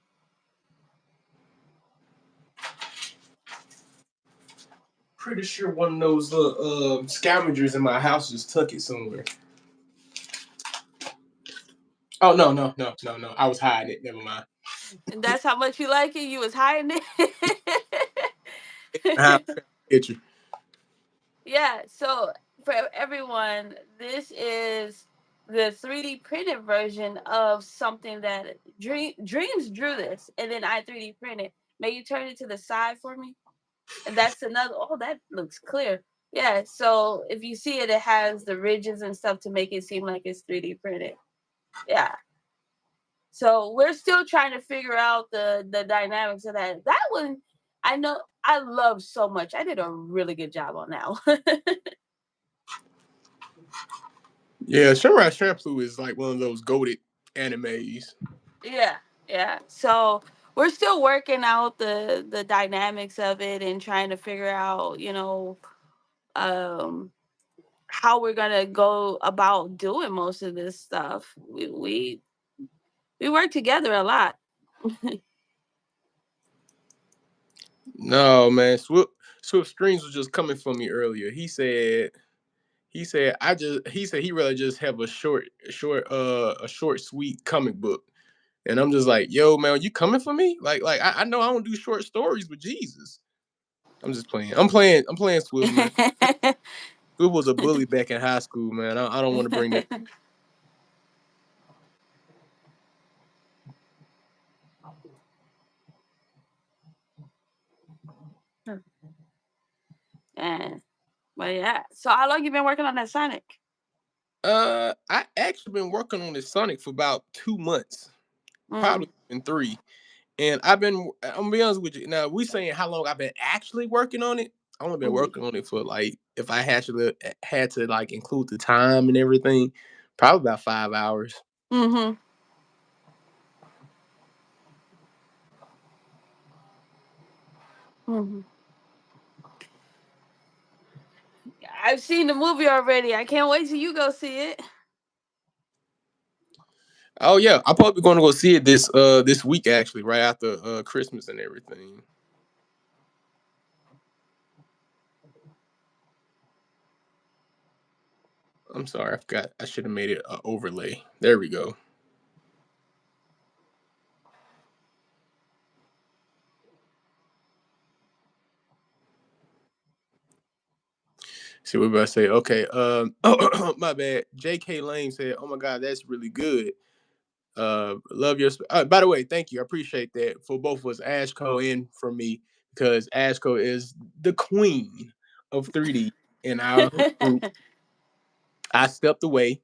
Pretty sure one of those scavengers in my house just took it somewhere. Oh no! I was hiding it. Never mind. And that's how much you like it. You was hiding I it. picture. Yeah. So for everyone, this is the 3D printed version of something that Dreams drew this, and then I 3D printed. May you turn it to the side for me? And that's another. Oh, that looks clear. Yeah. So if you see it, it has the ridges and stuff to make it seem like it's 3D printed. Yeah. So we're still trying to figure out the dynamics of that. That one, I know I love so much. I did a really good job on that one. Yeah, Samurai Champloo is like one of those goated animes. Yeah, yeah. So we're still working out the dynamics of it and trying to figure out, um, how we're gonna go about doing most of this stuff. We work together a lot. No man, Swift Streams was just coming for me earlier. He said he rather just have a short sweet comic book. And I'm just like, yo, man, you coming for me? I know I don't do short stories, but Jesus. I'm just playing. I'm playing Swift, man. Swift was a bully back in high school, man. I don't want to bring that. And but yeah. So how long you been working on that Sonic? I actually been working on this Sonic for about 2 months, Mm. probably in three. And I'm gonna be honest with you. Now we saying how long I've been actually working on it. I've only been Mm. working on it for like, if I had to like include the time and everything, probably about 5 hours. Mm-hmm. Mm-hmm. I've seen the movie already. I can't wait till you go see it. Oh yeah, I'm probably going to go see it this week actually, right after Christmas and everything. I'm sorry, I forgot. I should have made it an overlay. There we go. See what about to say? Okay. My bad. J.K. Lane said, "Oh my God, that's really good. Love your. By the way, thank you. I appreciate that for both of us, Ashko and for me, because Ashko is the queen of 3D in our group. I stepped away.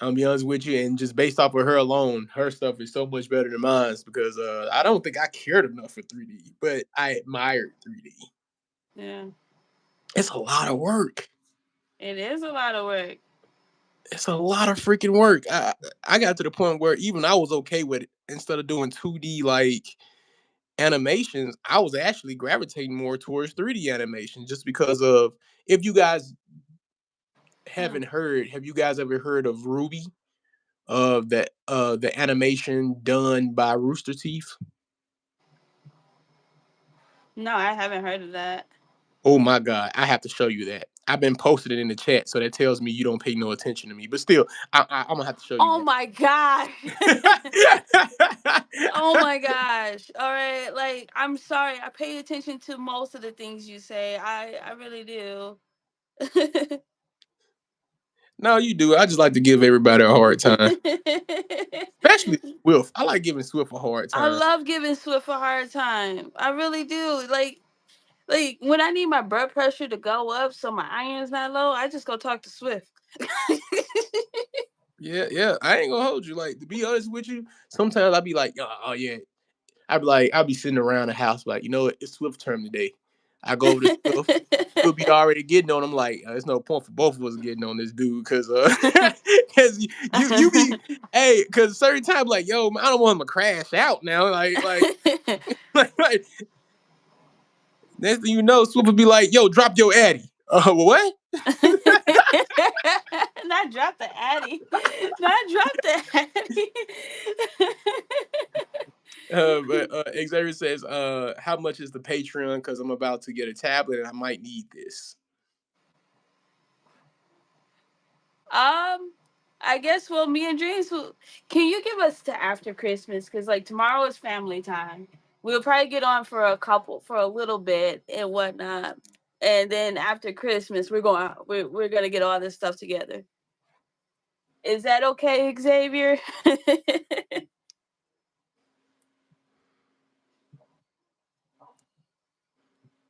I'll be honest with you, and just based off of her alone, her stuff is so much better than mine because I don't think I cared enough for 3D, but I admired 3D. Yeah, It's a lot of work. it is a lot of work. It's a lot of freaking work. I got to the point where even I was okay with it. Instead of doing 2D like animations, I was actually gravitating more towards 3D animation just because of, if you guys Hmm. haven't heard, have you guys ever heard of Ruby? The animation done by Rooster Teeth. No, I haven't heard of that. Oh my god, I have to show you that. I've been posting it in the chat, so that tells me you don't pay no attention to me. But still, I'm gonna have to show you Oh my gosh. that. Oh my gosh. All right. Like, I'm sorry. I pay attention to most of the things you say. I really do. No, you do. I just like to give everybody a hard time, especially Swift. I like giving Swift a hard I time. love giving Swift a hard time. I really do. Like when I need my blood pressure to go up so my iron's not low, I just go talk to Swift. Yeah, yeah. I ain't gonna hold you. Like, to be honest with you, sometimes I be like, oh yeah. I'll be sitting around the house like, you know what? It's Swift term today. I go over to Swift. He'll be already getting on. I'm like, there's no point for both of us getting on this dude because because you be, hey, because certain times like, yo, man, I don't want him to crash out now. Like next thing you know, Swift will be like, yo, drop your addy. What? Not drop the Addy. Not drop the Addy. But Xavier says, how much is the Patreon? Because I'm about to get a tablet and I might need this. I guess, well, me and Dreams will. Can you give us to after Christmas? Because like tomorrow is family time. We'll probably get on for a little bit and whatnot, and then after Christmas we're gonna get all this stuff together. Is that okay, Xavier?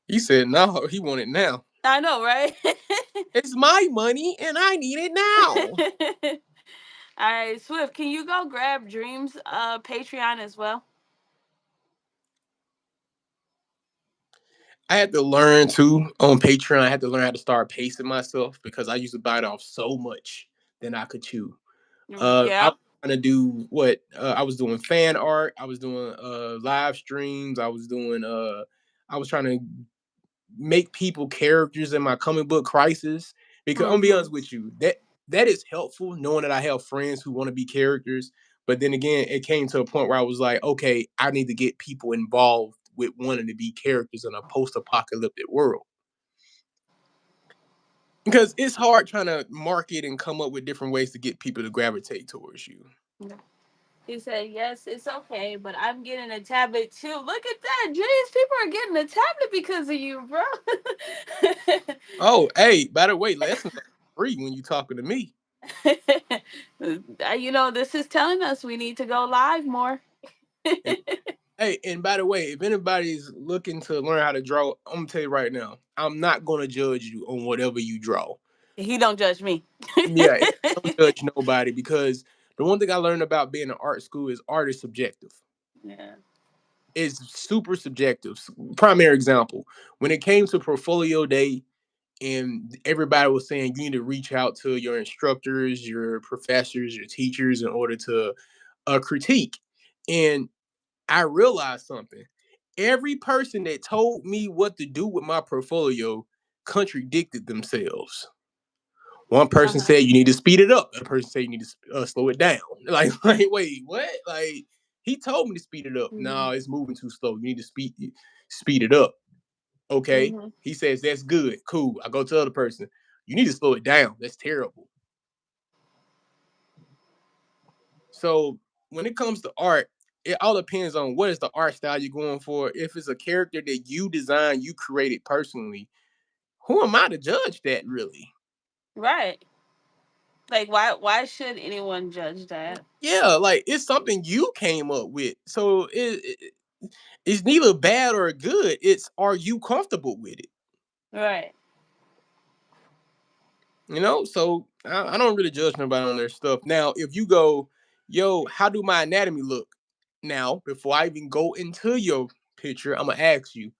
He said no, he want it now. I know, right? It's my money and I need it now. All right, Swift, can you go grab Dreams Patreon as well? I had to learn too on Patreon. I had to learn how to start pacing myself because I used to bite off so much than I could chew. I Yeah. was trying to do what I was doing fan art. I was doing live streams. I was trying to make people characters in my comic book crisis. Because I'm gonna be honest with you, that is helpful knowing that I have friends who want to be characters. But then again, it came to a point where I was like, okay, I need to get people involved with wanting to be characters in a post-apocalyptic world. Because it's hard trying to market and come up with different ways to get people to gravitate towards you. He said, yes, it's okay, but I'm getting a tablet too. Look at that. Jeez, people are getting a tablet because of you, bro. Oh, hey, by the way, lessons are free when you talking to me. This is telling us we need to go live more. And hey, and by the way, if anybody's looking to learn how to draw, I'm gonna tell you right now, I'm not gonna judge you on whatever you draw. He don't judge me. Yeah, don't judge nobody because the one thing I learned about being in art school is art is subjective. Yeah. It's super subjective. Primary example, when it came to portfolio day and everybody was saying you need to reach out to your instructors, your professors, your teachers in order to critique. And I realized something. Every person that told me what to do with my portfolio contradicted themselves. One person Uh-huh. said you need to speed it up. A person said you need to slow it down. Like, wait, what? Like, he told me to speed it up. Mm-hmm. No, it's moving too slow. You need to speed it up. Okay. Mm-hmm. He says that's good. Cool. I go to the other person. You need to slow it down. That's terrible. So when it comes to art, it all depends on what is the art style you're going for. If it's a character that you designed, you created personally, who am I to judge that really? Right. Like why should anyone judge that? Yeah, like it's something you came up with. So it's neither bad or good. It's are you comfortable with it? Right. So I don't really judge nobody on their stuff. Now, if you go, yo, how do my anatomy look? Now, before I even go into your picture, I'm gonna ask you,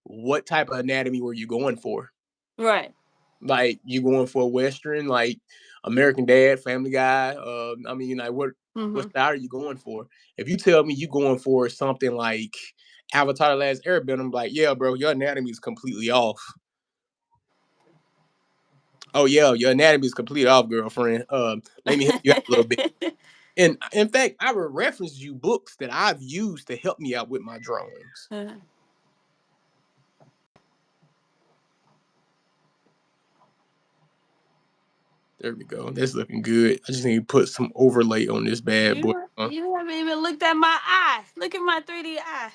what type of anatomy were you going for? Right. Like you going for a Western, like American Dad, Family Guy? Like what Mm-hmm. style are you going for? If you tell me you going for something like Avatar: The Last Airbender, I'm like, yeah, bro, your anatomy is completely off. Oh yeah, your anatomy is completely off, girlfriend. Let me help you out a little bit. And in fact, I will reference you books that I've used to help me out with my drawings. There we go. That's looking good. I just need to put some overlay on this bad boy. You haven't even looked at my eye. Look at my 3D eye.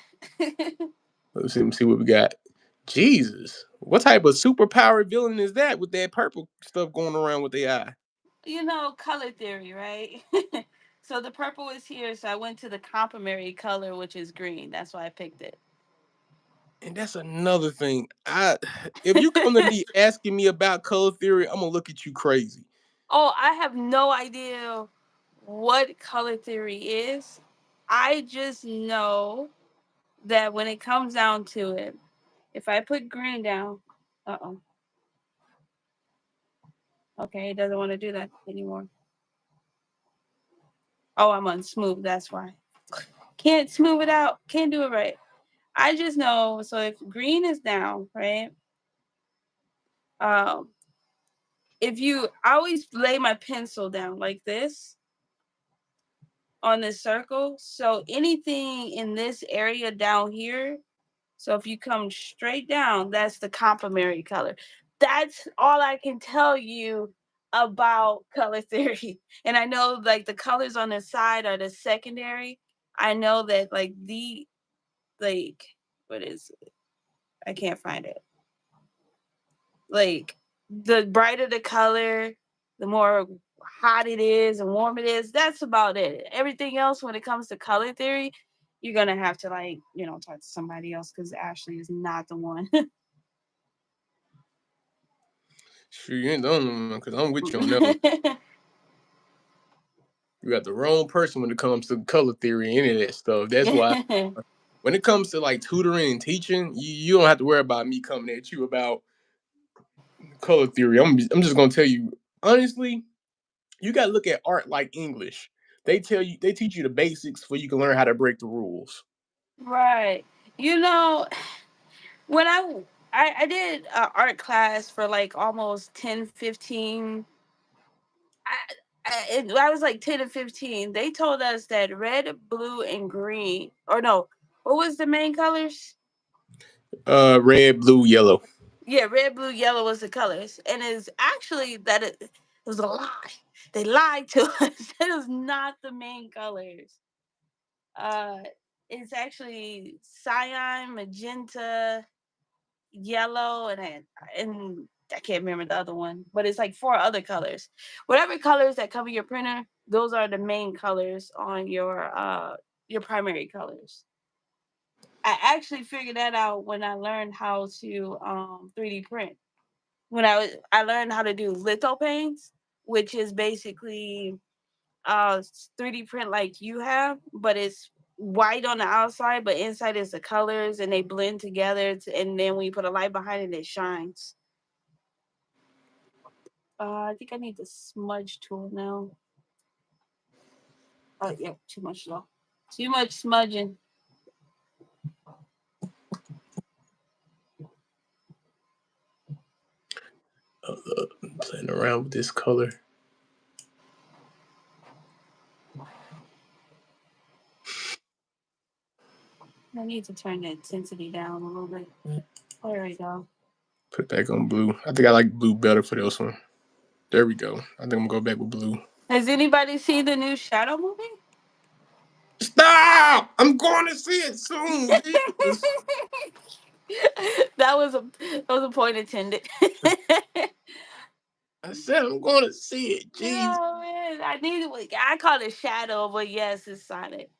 Let me see what we got. Jesus, what type of superpower villain is that with that purple stuff going around with the eye? Color theory, right? So the purple is here, so I went to the complementary color, which is green. That's why I picked it. And that's another thing. If you come to me asking me about color theory, I'm gonna look at you crazy. Oh, I have no idea what color theory is. I just know that when it comes down to it, if I put green down, uh oh, okay, it doesn't want to do that anymore. Oh, I'm on smooth. That's why. Can't smooth it out. Can't do it right. I just know. So if green is down, right? Um, if you, I always lay my pencil down like this. on this circle. So anything in this area down here, so if you come straight down, that's the complementary color. That's all I can tell you about color theory. And I know like the colors on the side are the secondary. I know that like the like what is it? I can't find it. Like the brighter the color, the more hot it is and warm it is. That's about it. Everything else when it comes to color theory, you're gonna have to like, talk to somebody else because Ashley is not the one. Sure, you ain't the only one, because I'm with you on that one. You got the wrong person when it comes to color theory and any of that stuff. That's why when it comes to like tutoring and teaching, you don't have to worry about me coming at you about color theory. I'm just gonna tell you honestly, you gotta look at art like English. They teach you the basics so you can learn how to break the rules. Right. You know, when I did art class for like almost 10, 15. I was like 10 and 15. They told us that red, blue, and green, or no, what was the main colors? Red, blue, yellow. Yeah, red, blue, yellow was the colors. And it's actually that it was a lie. They lied to us. It is not the main colors. Uh, it's actually cyan, magenta, yellow, and I can't remember the other one, but it's like four other colors. Whatever colors that cover your printer, those are the main colors on your primary colors. I actually figured that out when I learned how to 3D print. When I learned how to do litho paints, which is basically 3D print like you have, but it's white on the outside, but inside is the colors and they blend together. And then when you put a light behind it, it shines. I think I need the smudge tool now. Oh, yeah, too much though. Too much smudging. Playing around with this color. I need to turn the intensity down a little bit. There we go. Put back on blue. I think I like blue better for this one. There we go. I think I'm gonna go back with blue. Has anybody seen the new Shadow movie? Stop! I'm going to see it soon. Jesus. That was a point intended. I said I'm going to see it. Jesus. Oh man, I call it Shadow, but yes, it's Sonic.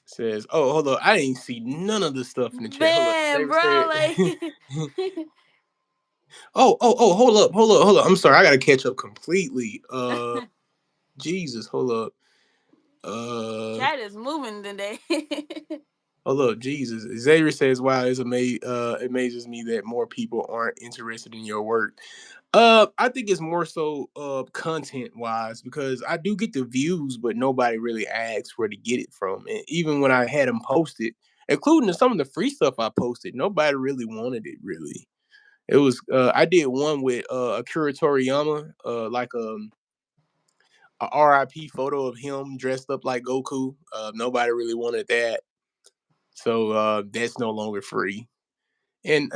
Says, oh, hold on. I didn't see none of the stuff in the chat. Hold up. Man, David bro, said, like oh, hold up. I'm sorry. I got to catch up completely. Jesus, hold up. chat is moving today. Hold up, Jesus. Xavier says, wow, it amazes me that more people aren't interested in your work. I think it's more so content wise because I do get the views, but nobody really asks where to get it from. And even when I had them posted, including some of the free stuff I posted, nobody really wanted it. Really, it was. I did one with Akira Toriyama, like a RIP photo of him dressed up like Goku. Nobody really wanted that, so that's no longer free. And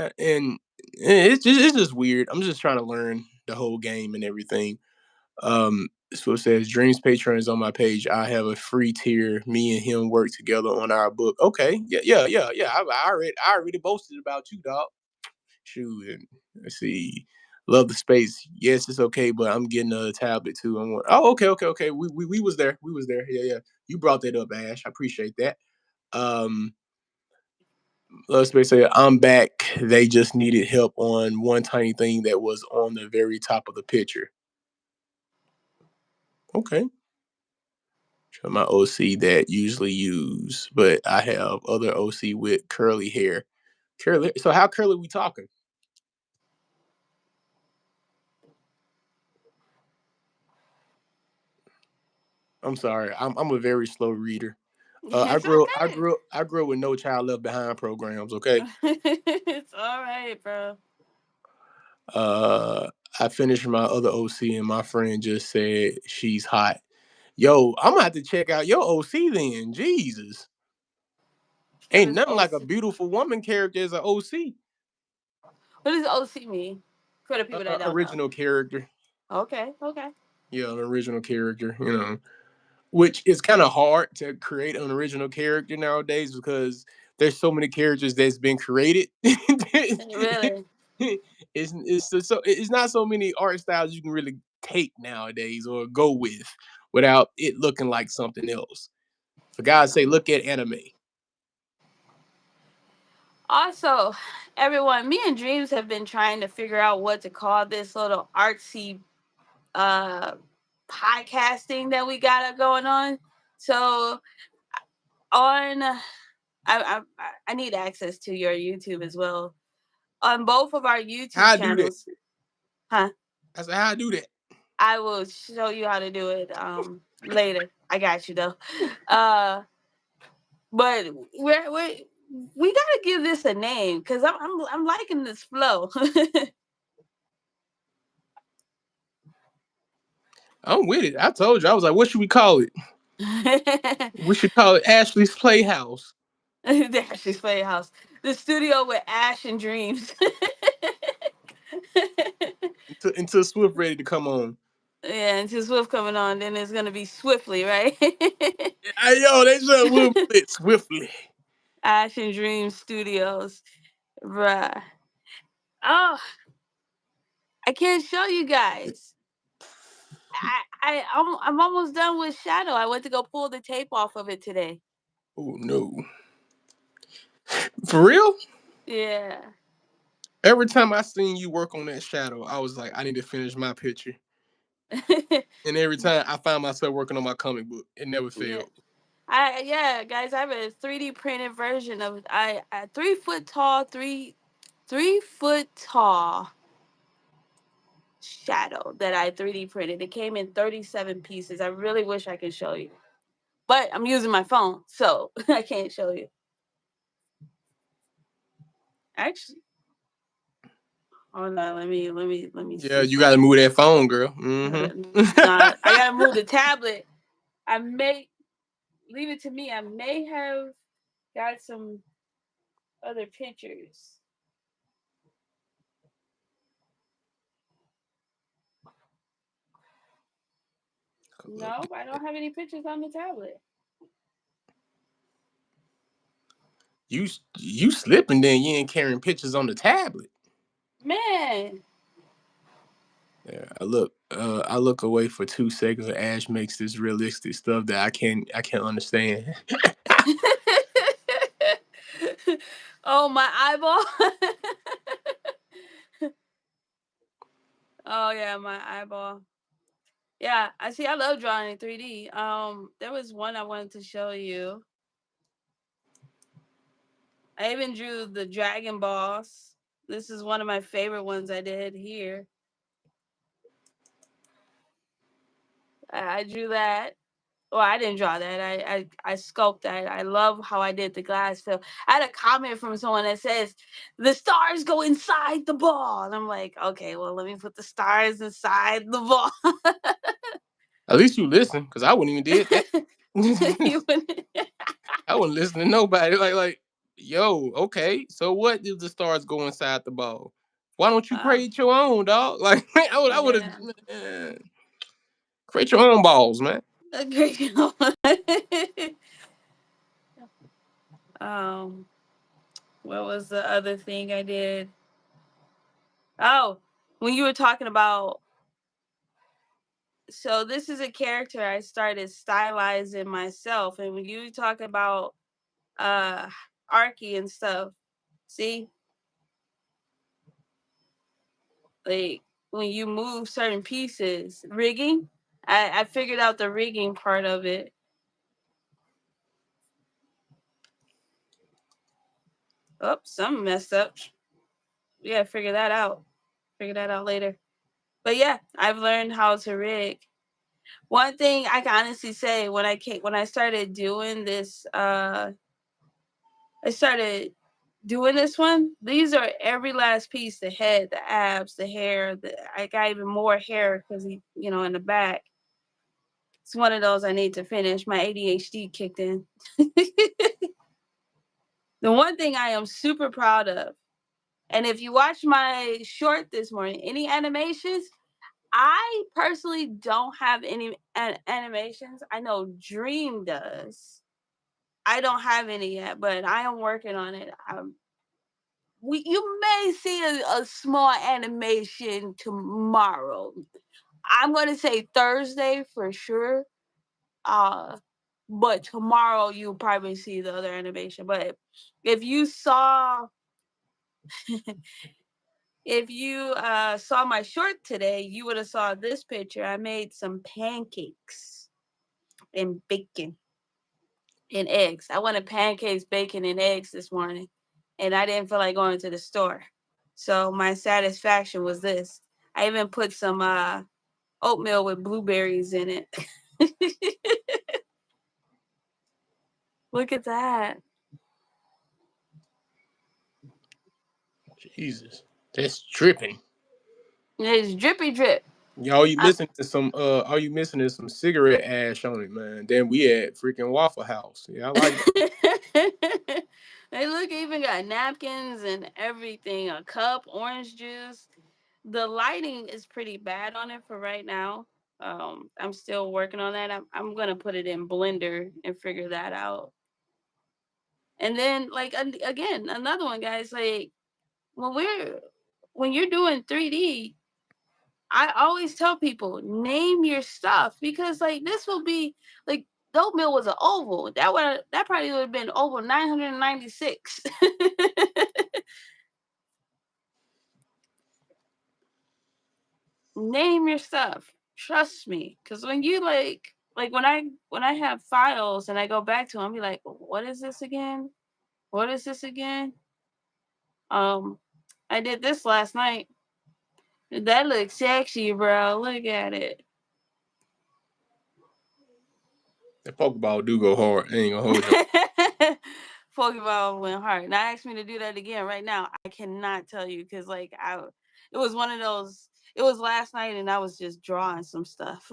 it's just weird. I'm just trying to learn the whole game and everything. So it says Dreams Patreon is on my page. I have a free tier. Me and him work together on our book. Okay, yeah. I already boasted about you, dog. Shoot, and let's see. Love the space. Yes, it's okay, but I'm getting a tablet too. Oh, okay. We was there. We was there. Yeah. You brought that up, Ash. I appreciate that. Um, let's say I'm back. They just needed help on one tiny thing that was on the very top of the picture. Okay. My OC that usually use, but I have other OC with curly hair. Curly. So how curly we talking? I'm sorry. I'm a very slow reader. I It's grew I grew I grew up with No Child Left Behind programs. Okay. okay. It's all right, bro. Uh, I finished my other OC and my friend just said she's hot. Yo, I'm gonna have to check out your OC then. Jesus. What Ain't is nothing like a OC? beautiful woman character as an OC. What does OC mean? For the people that don't know. Original character. Okay, okay. Yeah, an original character, which is kind of hard to create an original character nowadays because there's so many characters that's been created. Really? It's not so many art styles you can really take nowadays or go with without it looking like something else. For God's Yeah. sake, look at anime. Also, everyone, me and Dreams have been trying to figure out what to call this little artsy uh podcasting that we got going on. So on I need access to your YouTube as well. On both of our YouTube How I do that? channels, huh? I said, how I do that? I will show you how to do it later. I got you though. Uh but we gotta give this a name because I'm liking this flow. I'm with it. I told you. I was like, what should we call it? We should call it Ashley's Playhouse. The Ashley's Playhouse. The studio with Ash and Dreams. Until Swift ready to come on. Yeah, until Swift coming on, then it's gonna be Swiftly, right? Hey, yo, they said we'll fit swiftly. Ash and Dreams Studios. Bruh. Oh, I can't show you guys. I'm almost done with Shadow. I went to go pull the tape off of it today. Oh no. For real? Yeah. Every time I seen you work on that shadow, I was like, I need to finish my picture. And every time I find myself working on my comic book, it never Yeah. failed. Yeah, guys, I have a 3D printed version of I 3 foot tall, 3 foot tall shadow that I 3D printed. It came in 37 pieces. I really wish I could show you. But I'm using my phone, so I can't show you. Actually, oh no, let me Yeah, see you gotta something. move that phone, girl. Mm-hmm. Nah, I gotta move the tablet. I may leave it to me. I may have got some other pictures. No, I don't have any pictures on the tablet. You slipping then you ain't carrying pictures on the tablet. Man. Yeah, I look away for 2 seconds and Ash makes this realistic stuff that I can't understand. Oh, my eyeball. Oh yeah, my eyeball. Yeah, I see. I love drawing in 3D. There was one I wanted to show you. I even drew the Dragon Balls. This is one of my favorite ones I did here. I drew that. Well, I didn't draw that. I sculpted that. I love how I did the glass fill. I had a comment from someone that says the stars go inside the ball, and I'm like, okay, well, let me put the stars inside the ball. At least you listen, because I wouldn't even did that. I wouldn't listen to nobody. Like, yo, okay. So what if the stars go inside the ball? Why don't you uh, create your own, dog? Like, I would yeah. have create your own balls, man. Agree. um, what was the other thing I did? Oh, when you were talking about, so this is a character I started stylizing myself, and when you talk about uh Arky and stuff, see, like when you move certain pieces, rigging, I figured out the rigging part of it. Oh, something messed up. We gotta figure that out. Figure that out later. But yeah, I've learned how to rig. One thing I can honestly say when I started doing this, I started doing this one. These are every last piece: the head, the abs, the hair. I got even more hair because in the back. It's one of those I need to finish. My ADHD kicked in. The one thing I am super proud of, and if you watch my short this morning, any animations, I personally don't have any animations. I know Dream does. I don't have any yet, but I am working on it. You may see a small animation tomorrow. I'm going to say Thursday for sure. Uh, but tomorrow you'll probably see the other animation. But if you saw if you saw my short today, you would have saw this picture. I made some pancakes and bacon and eggs. I wanted pancakes, bacon, and eggs this morning, and I didn't feel like going to the store. So my satisfaction was this. I even put some oatmeal with blueberries in it. Look at that. Jesus, that's tripping. It's drippy drip. Y'all, you I- listen to some all you missing is some cigarette ash on it, man. Then we at freaking Waffle House. Yeah, I like that. They look even got napkins and everything, a cup, orange juice. The lighting is pretty bad on it for right now. I'm still working on that. I'm gonna put it in Blender and figure that out. And then like again, another one, guys. Like when we're when you're doing 3D, I always tell people name your stuff because like this will be like the oatmeal was an oval. That probably would have been oval 996. Name your stuff. Trust me, because when you like when I have files and I go back to them, be like, what is this again? What is this again? Um, I did this last night. That looks sexy, bro. Look at it. That Pokeball do go hard. I ain't gonna hold you. Pokeball went hard. Now ask me to do that again right now. I cannot tell you because it was one of those. It was last night and I was just drawing some stuff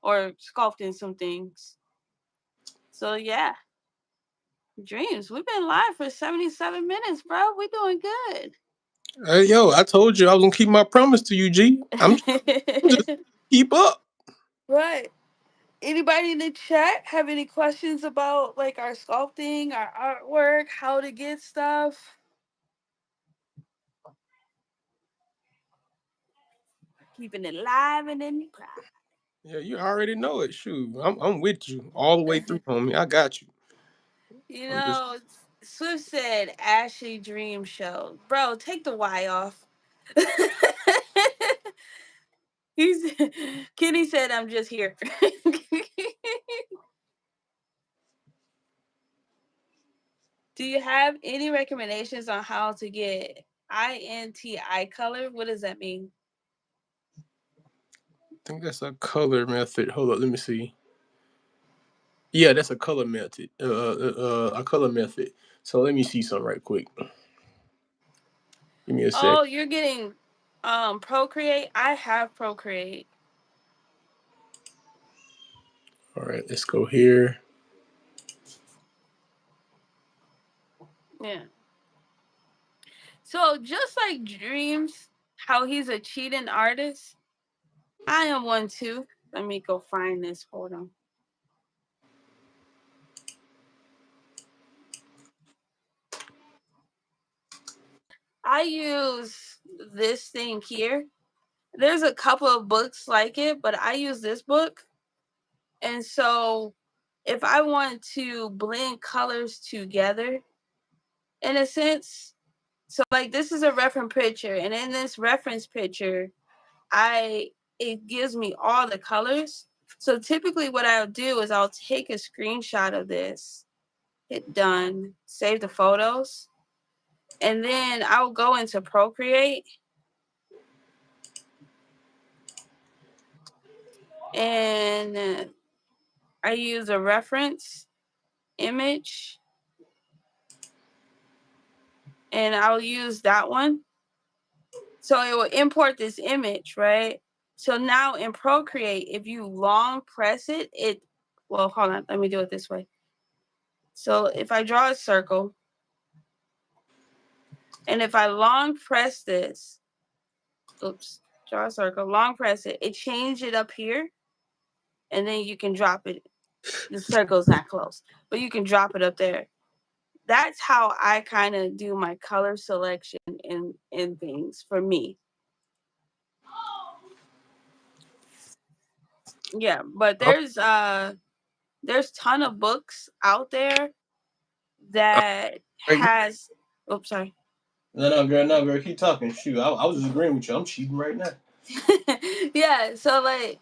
or sculpting some things. So yeah, dreams. We've been live for 77 minutes, bro. We doing good. Hey, yo, I told you I was gonna keep my promise to you, G. I'm just keep up. Right. Anybody in the chat have any questions about like our sculpting, our artwork, how to get stuff? Keeping it live and in Yeah, you already know it. Shoot, I'm with you all the way through, pride. homie. I got you. You I'm just know, Swift said Ashley Dream Show. Bro, take the Y off. He's Kenny said I'm just here. Do you have any recommendations on how to get INTI color? What does that mean? I think that's a color method. Hold up, let me see. Yeah, that's a color method. A color method. So let me see something right quick. Give me a sec. Oh, you're getting Procreate. I have Procreate. All right, let's go here. Yeah. So just like Dreams, how he's a cheating artist, I am one too. Let me go find this. Hold on. I use this thing here. There's a couple of books like it, but I use this book. And so if I want to blend colors together in a sense, so like this is a reference picture, and in this reference picture, I it gives me all the colors. So typically what I'll do is I'll take a screenshot of this, hit done, save the photos, and then I'll go into Procreate and I use a reference image and I'll use that one. So it will import this image, right? So now in Procreate, if you long press it, well, hold on, let me do it this way. So if I draw a circle, and if I long press this, oops, draw a circle, long press it, it change it up here, and then you can drop it. The circle's not close, but you can drop it up there. That's how I kind of do my color selection in things for me. Yeah, but I'm there's ton of books out there that right. has oops sorry. No, girl, keep talking. Shoot, I was just agreeing with you. I'm cheating right now. Yeah, so like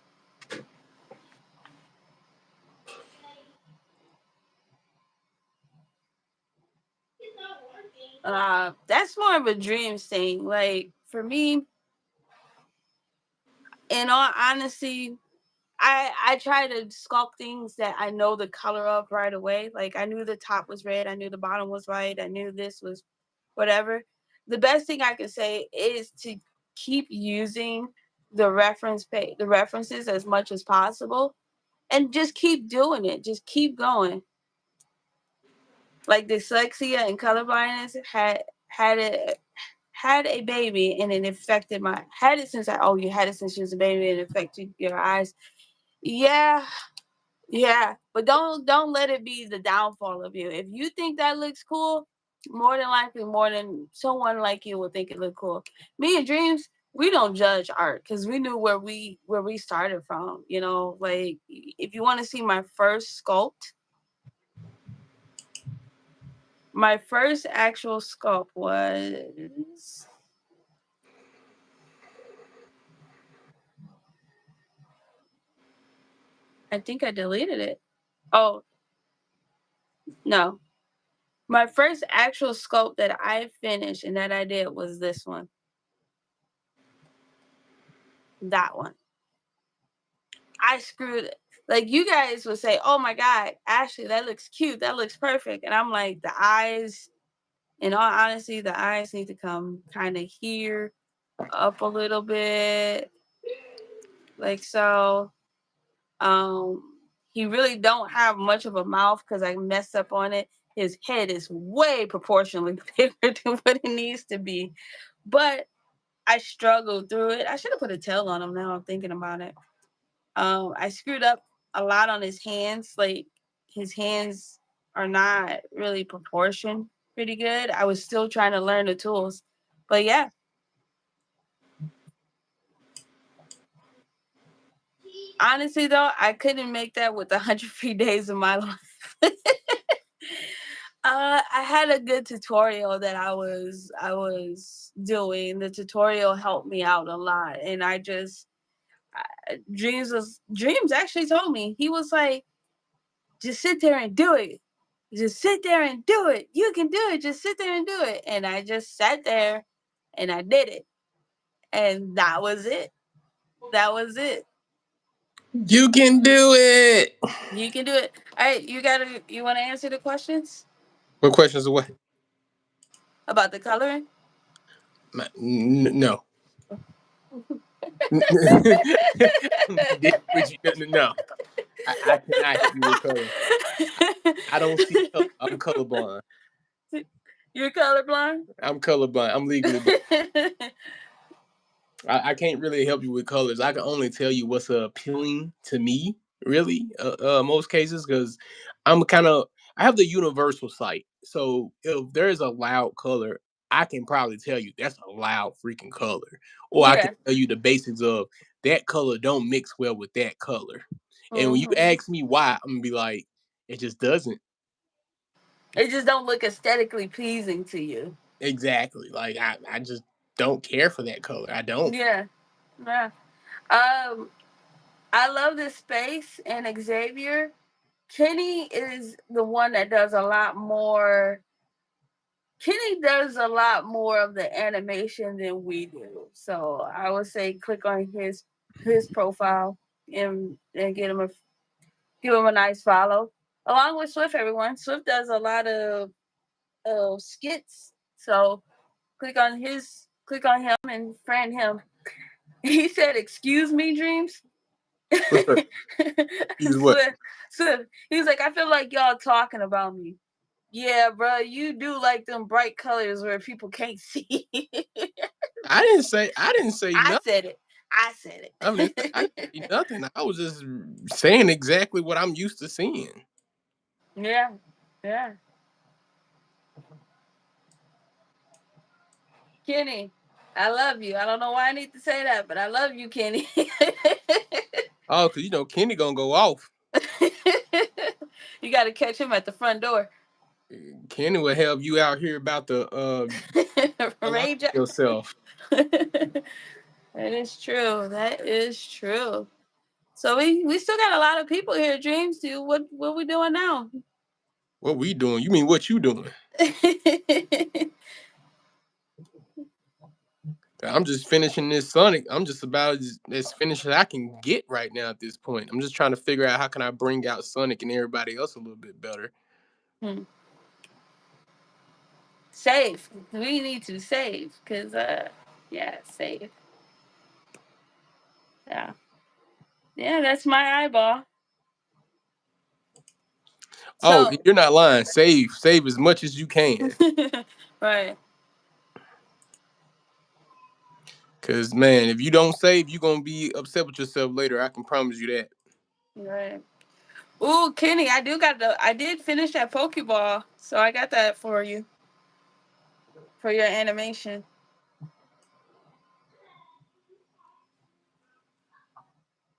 that's more of a dreams thing. Like for me, in all honesty, I try to sculpt things that I know the color of right away. Like I knew the top was red, I knew the bottom was white, I knew this was whatever. The best thing I can say is to keep using the references as much as possible, and just keep doing it. Just keep going. Like dyslexia and colorblindness had a baby, and it affected my had it since I oh you had it since you was a baby and it affected your eyes. Yeah, yeah, but don't let it be the downfall of you. If you think that looks cool, more than likely, more than someone like you will think it look cool. Me and Dreams, we don't judge art because we knew where we started from. You know, like if you want to see my first actual sculpt was I think I deleted it. Oh no, my first actual sculpt that I finished and that I did was this one. That one. I screwed it. Like you guys would say, "Oh my god, Ashley, that looks cute. That looks perfect." And I'm like, the eyes. In all honesty, the eyes need to come kind of here, up a little bit, like so. He really don't have much of a mouth because I messed up on it. His head is way proportionally bigger than what it needs to be, but I struggled through it. I should have put a tail on him. Now I'm thinking about it. I screwed up a lot on his hands. Like his hands are not really proportioned pretty good. I was still trying to learn the tools. But yeah, honestly though, I couldn't make that with 103 days of my life. I had a good tutorial that I was doing. The tutorial helped me out a lot, and Dreams actually told me he was like, just sit there and do it. Just sit there and do it. You can do it. Just sit there and do it. And I just sat there and I did it. And that was it. That was it. You can do it. You can do it. All right, you want to answer the questions What questions away? about the coloring? No. With you. No. I cannot help you with color. I don't see color. I'm colorblind. You're colorblind? I'm colorblind. I'm legally blind. I can't really help you with colors. I can only tell you what's appealing to me, really, most cases, because I'm kind of I have the universal sight. So if there's a loud color, I can probably tell you that's a loud freaking color, or I can Yeah. tell you the basics of that color don't mix well with that color. And when you Hmm. ask me why, I'm gonna be like, it just doesn't. It just don't look aesthetically pleasing to you. Exactly. Like I just don't care for that color. I don't. Yeah. Yeah. Um, I love this space and Xavier. Kenny is the one that does a lot more. Kenny does a lot more of the animation than we do. So I would say click on his profile and give him a nice follow. Along with Swift, everyone. Swift does a lot of skits So click on him and friend him. He said, "Excuse me, Dreams." What's up? Use what? Swift, Swift. He was like, "I feel like y'all talking about me." Yeah, bro, you do like them bright colors where people can't see. I didn't say I nothing. said it. I said I didn't it. say nothing. I was just saying exactly what I'm used to seeing. Yeah, yeah. Kenny, I love you. I don't know why I need to say that, but I love you, Kenny. Oh, cause you know Kenny gonna go off. You got to catch him at the front door. Kenny will help you out here about the align Ranger. yourself. That is true. That is true. So we still got a lot of people here. Dreams, do what we doing now? What we doing? You mean what you doing? I'm just finishing this Sonic. I'm just about as finished as I can get right now at this point. I'm just trying to figure out how can I bring out Sonic and everybody else a little bit better. Hmm. Save. We need to save because yeah, save. Yeah, yeah. That's my eyeball. Oh, So you're not lying. Save as much as you can. right. Cause man, if you don't save, you're gonna be upset with yourself later. I can promise you that. Right. Ooh, Kenny, I did finish that Pokeball, so I got that for you for your animation.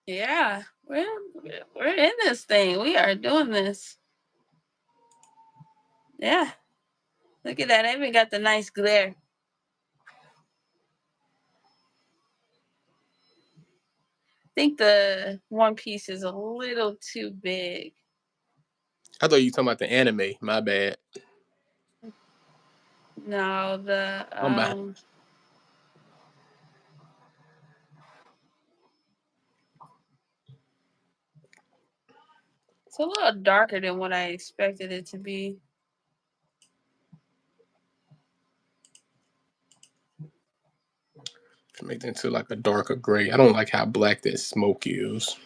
Yeah, we're in this thing. We are doing this. Yeah, look at that. I even got the nice glare. I think the One Piece is a little too big. I thought you were talking about the anime. My bad. No, the I'm behind. it's a little darker than what I expected it to be. To make that into like a darker gray. I don't like how black that smoke is.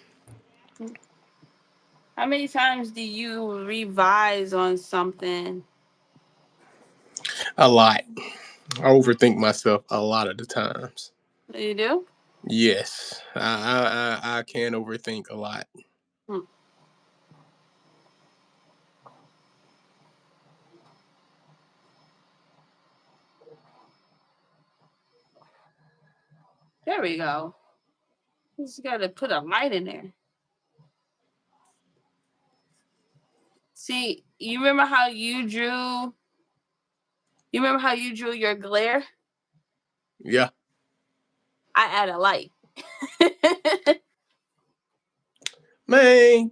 How many times do you revise on something? A lot. I overthink myself a lot of the times. You do? Yes, I can overthink a lot. Hmm. There we go. Just got to put a light in there. See, you remember how you drew? You remember how you drew your glare? Yeah, I add a light. man.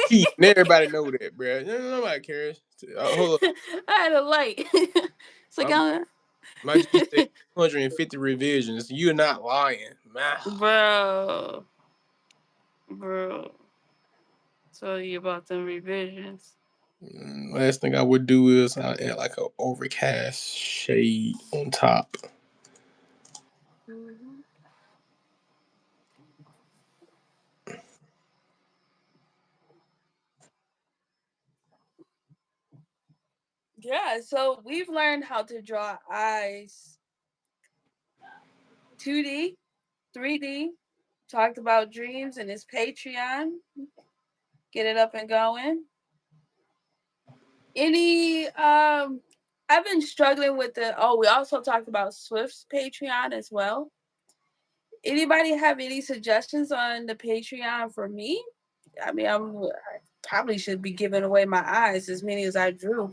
Keith, and everybody know that, bro. Nobody cares. Hold up, I add a light. It's like my I'm, my G said 250 revisions. You're not lying, man. bro, bro. Tell you about them revisions. Last thing I would do is I add like a overcast shade on top. Mhm. Yeah, so we've learned how to draw eyes 2D, 3D. Talked about dreams and his Patreon. Get it up and going. Any I've been struggling with the we also talked about Swift's Patreon as well. Anybody have any suggestions on the Patreon for me? I mean, I probably should be giving away my eyes as many as I drew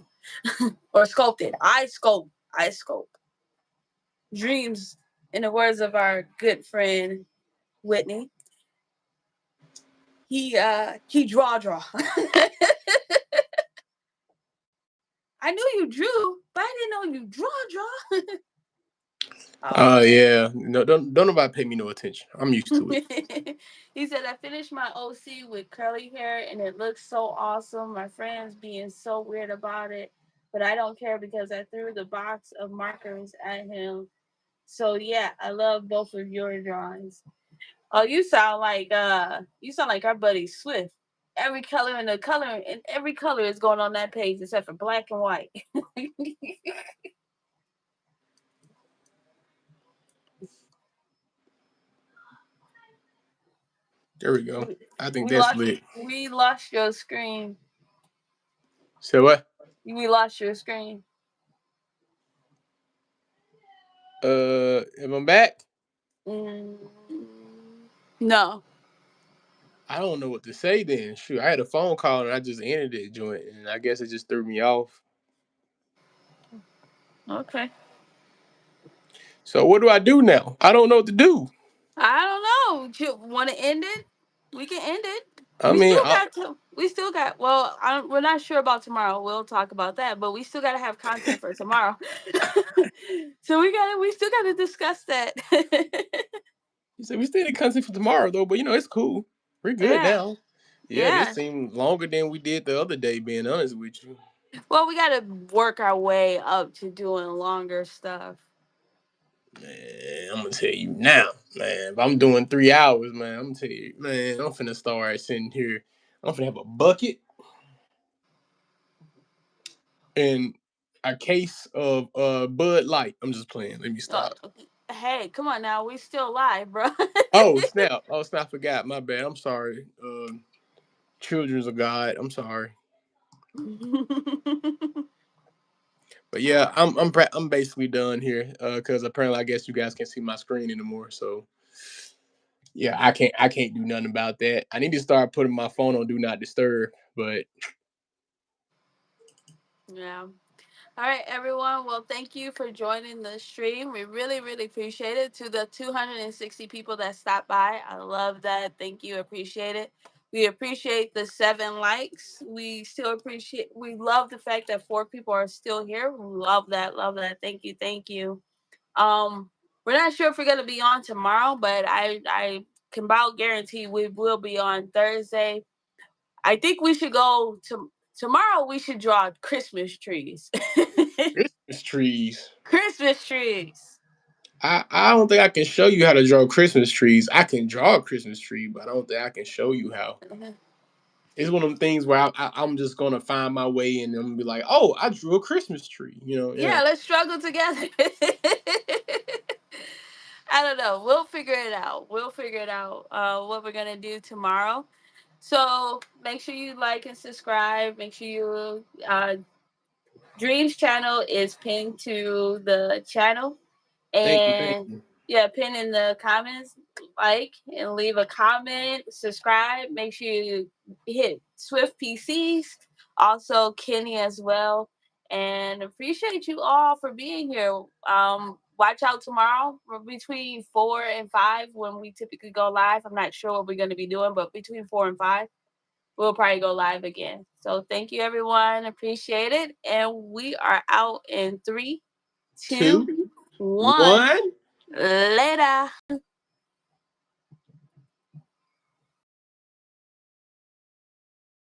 or sculpted. I sculpt. Dreams, in the words of our good friend Whitney. He draw. I knew you drew, but I didn't know you draw. Oh man. Yeah, no, don't nobody pay me no attention. I'm used to it. He said I finished my OC with curly hair and it looks so awesome. My friends being so weird about it. but I don't care because I threw the box of markers at him. So yeah, I love both of your drawings. Oh, you sound like our buddy Swift. Every color is going on that page except for black and white. There we go. I think we that's lost lit. we lost your screen. So what? We lost your screen. Am I back? Mm, no. I don't know what to say then. Shoot, I had a phone call and I just ended it joint, and I guess it just threw me off. Okay. So what do I do now? I don't know what to do. I don't know. You want to end it? We can end it. I mean, I, We still got. Well, we're not sure about tomorrow. We'll talk about that. But we still got to have content for tomorrow. So we still got to discuss that. you said we stayed in content for tomorrow though, but it's cool. We're good Yeah. now. Yeah, this Yeah. seemed longer than we did the other day. Being honest with you, Well, we got to work our way up to doing longer stuff. man, I'm gonna tell you now, man. If I'm doing 3 hours, man, I'm gonna tell you, man, I'm finna start sitting here. I'm finna have a bucket and a case of Bud Light. I'm just playing. Let me Uh, stop. hey, come on now. We still live, bro. Oh snap! Oh snap! I forgot. My bad. I'm sorry. Children's of God. I'm sorry. But yeah, Uh, I'm basically done here. Because apparently I guess you guys can't see my screen anymore. So yeah, I can't do nothing about that. I need to start putting my phone on do not disturb. But yeah. All right, everyone. Well, thank you for joining the stream. We really, really appreciate it. To the 260 people that stopped by, I love that. Thank you. Appreciate it. We appreciate the 7 likes. We love the fact that 4 people are still here. We love that. Love that. Thank you. Thank you. We're not sure if we're gonna be on tomorrow, but I can about guarantee we will be on Thursday. I think we should go to tomorrow. We should draw Christmas trees. Christmas trees. Christmas trees. I don't think I can show you how to draw Christmas trees. I can draw a Christmas tree, but I don't think I can show you how. It's one of them things where I'm just gonna find my way and I'm gonna be like, oh, I drew a Christmas tree. Yeah. Yeah, let's struggle together. I don't know. We'll figure it out. We'll figure it out. What we're gonna do tomorrow. So make sure you like and subscribe. Make sure you Dream's channel is pinned to the channel. Thank you, thank And you. yeah, pin in the comments, like and leave a comment, subscribe. Make sure you hit Swift PCs, also Kenny as well. And appreciate you all for being here. Watch out tomorrow between 4 and 5 when we typically go live. I'm not sure what we're going to be doing, but between 4 and 5, we'll probably go live again. So thank you, everyone. Appreciate it. And we are out in three, two, Two, one. one. Later.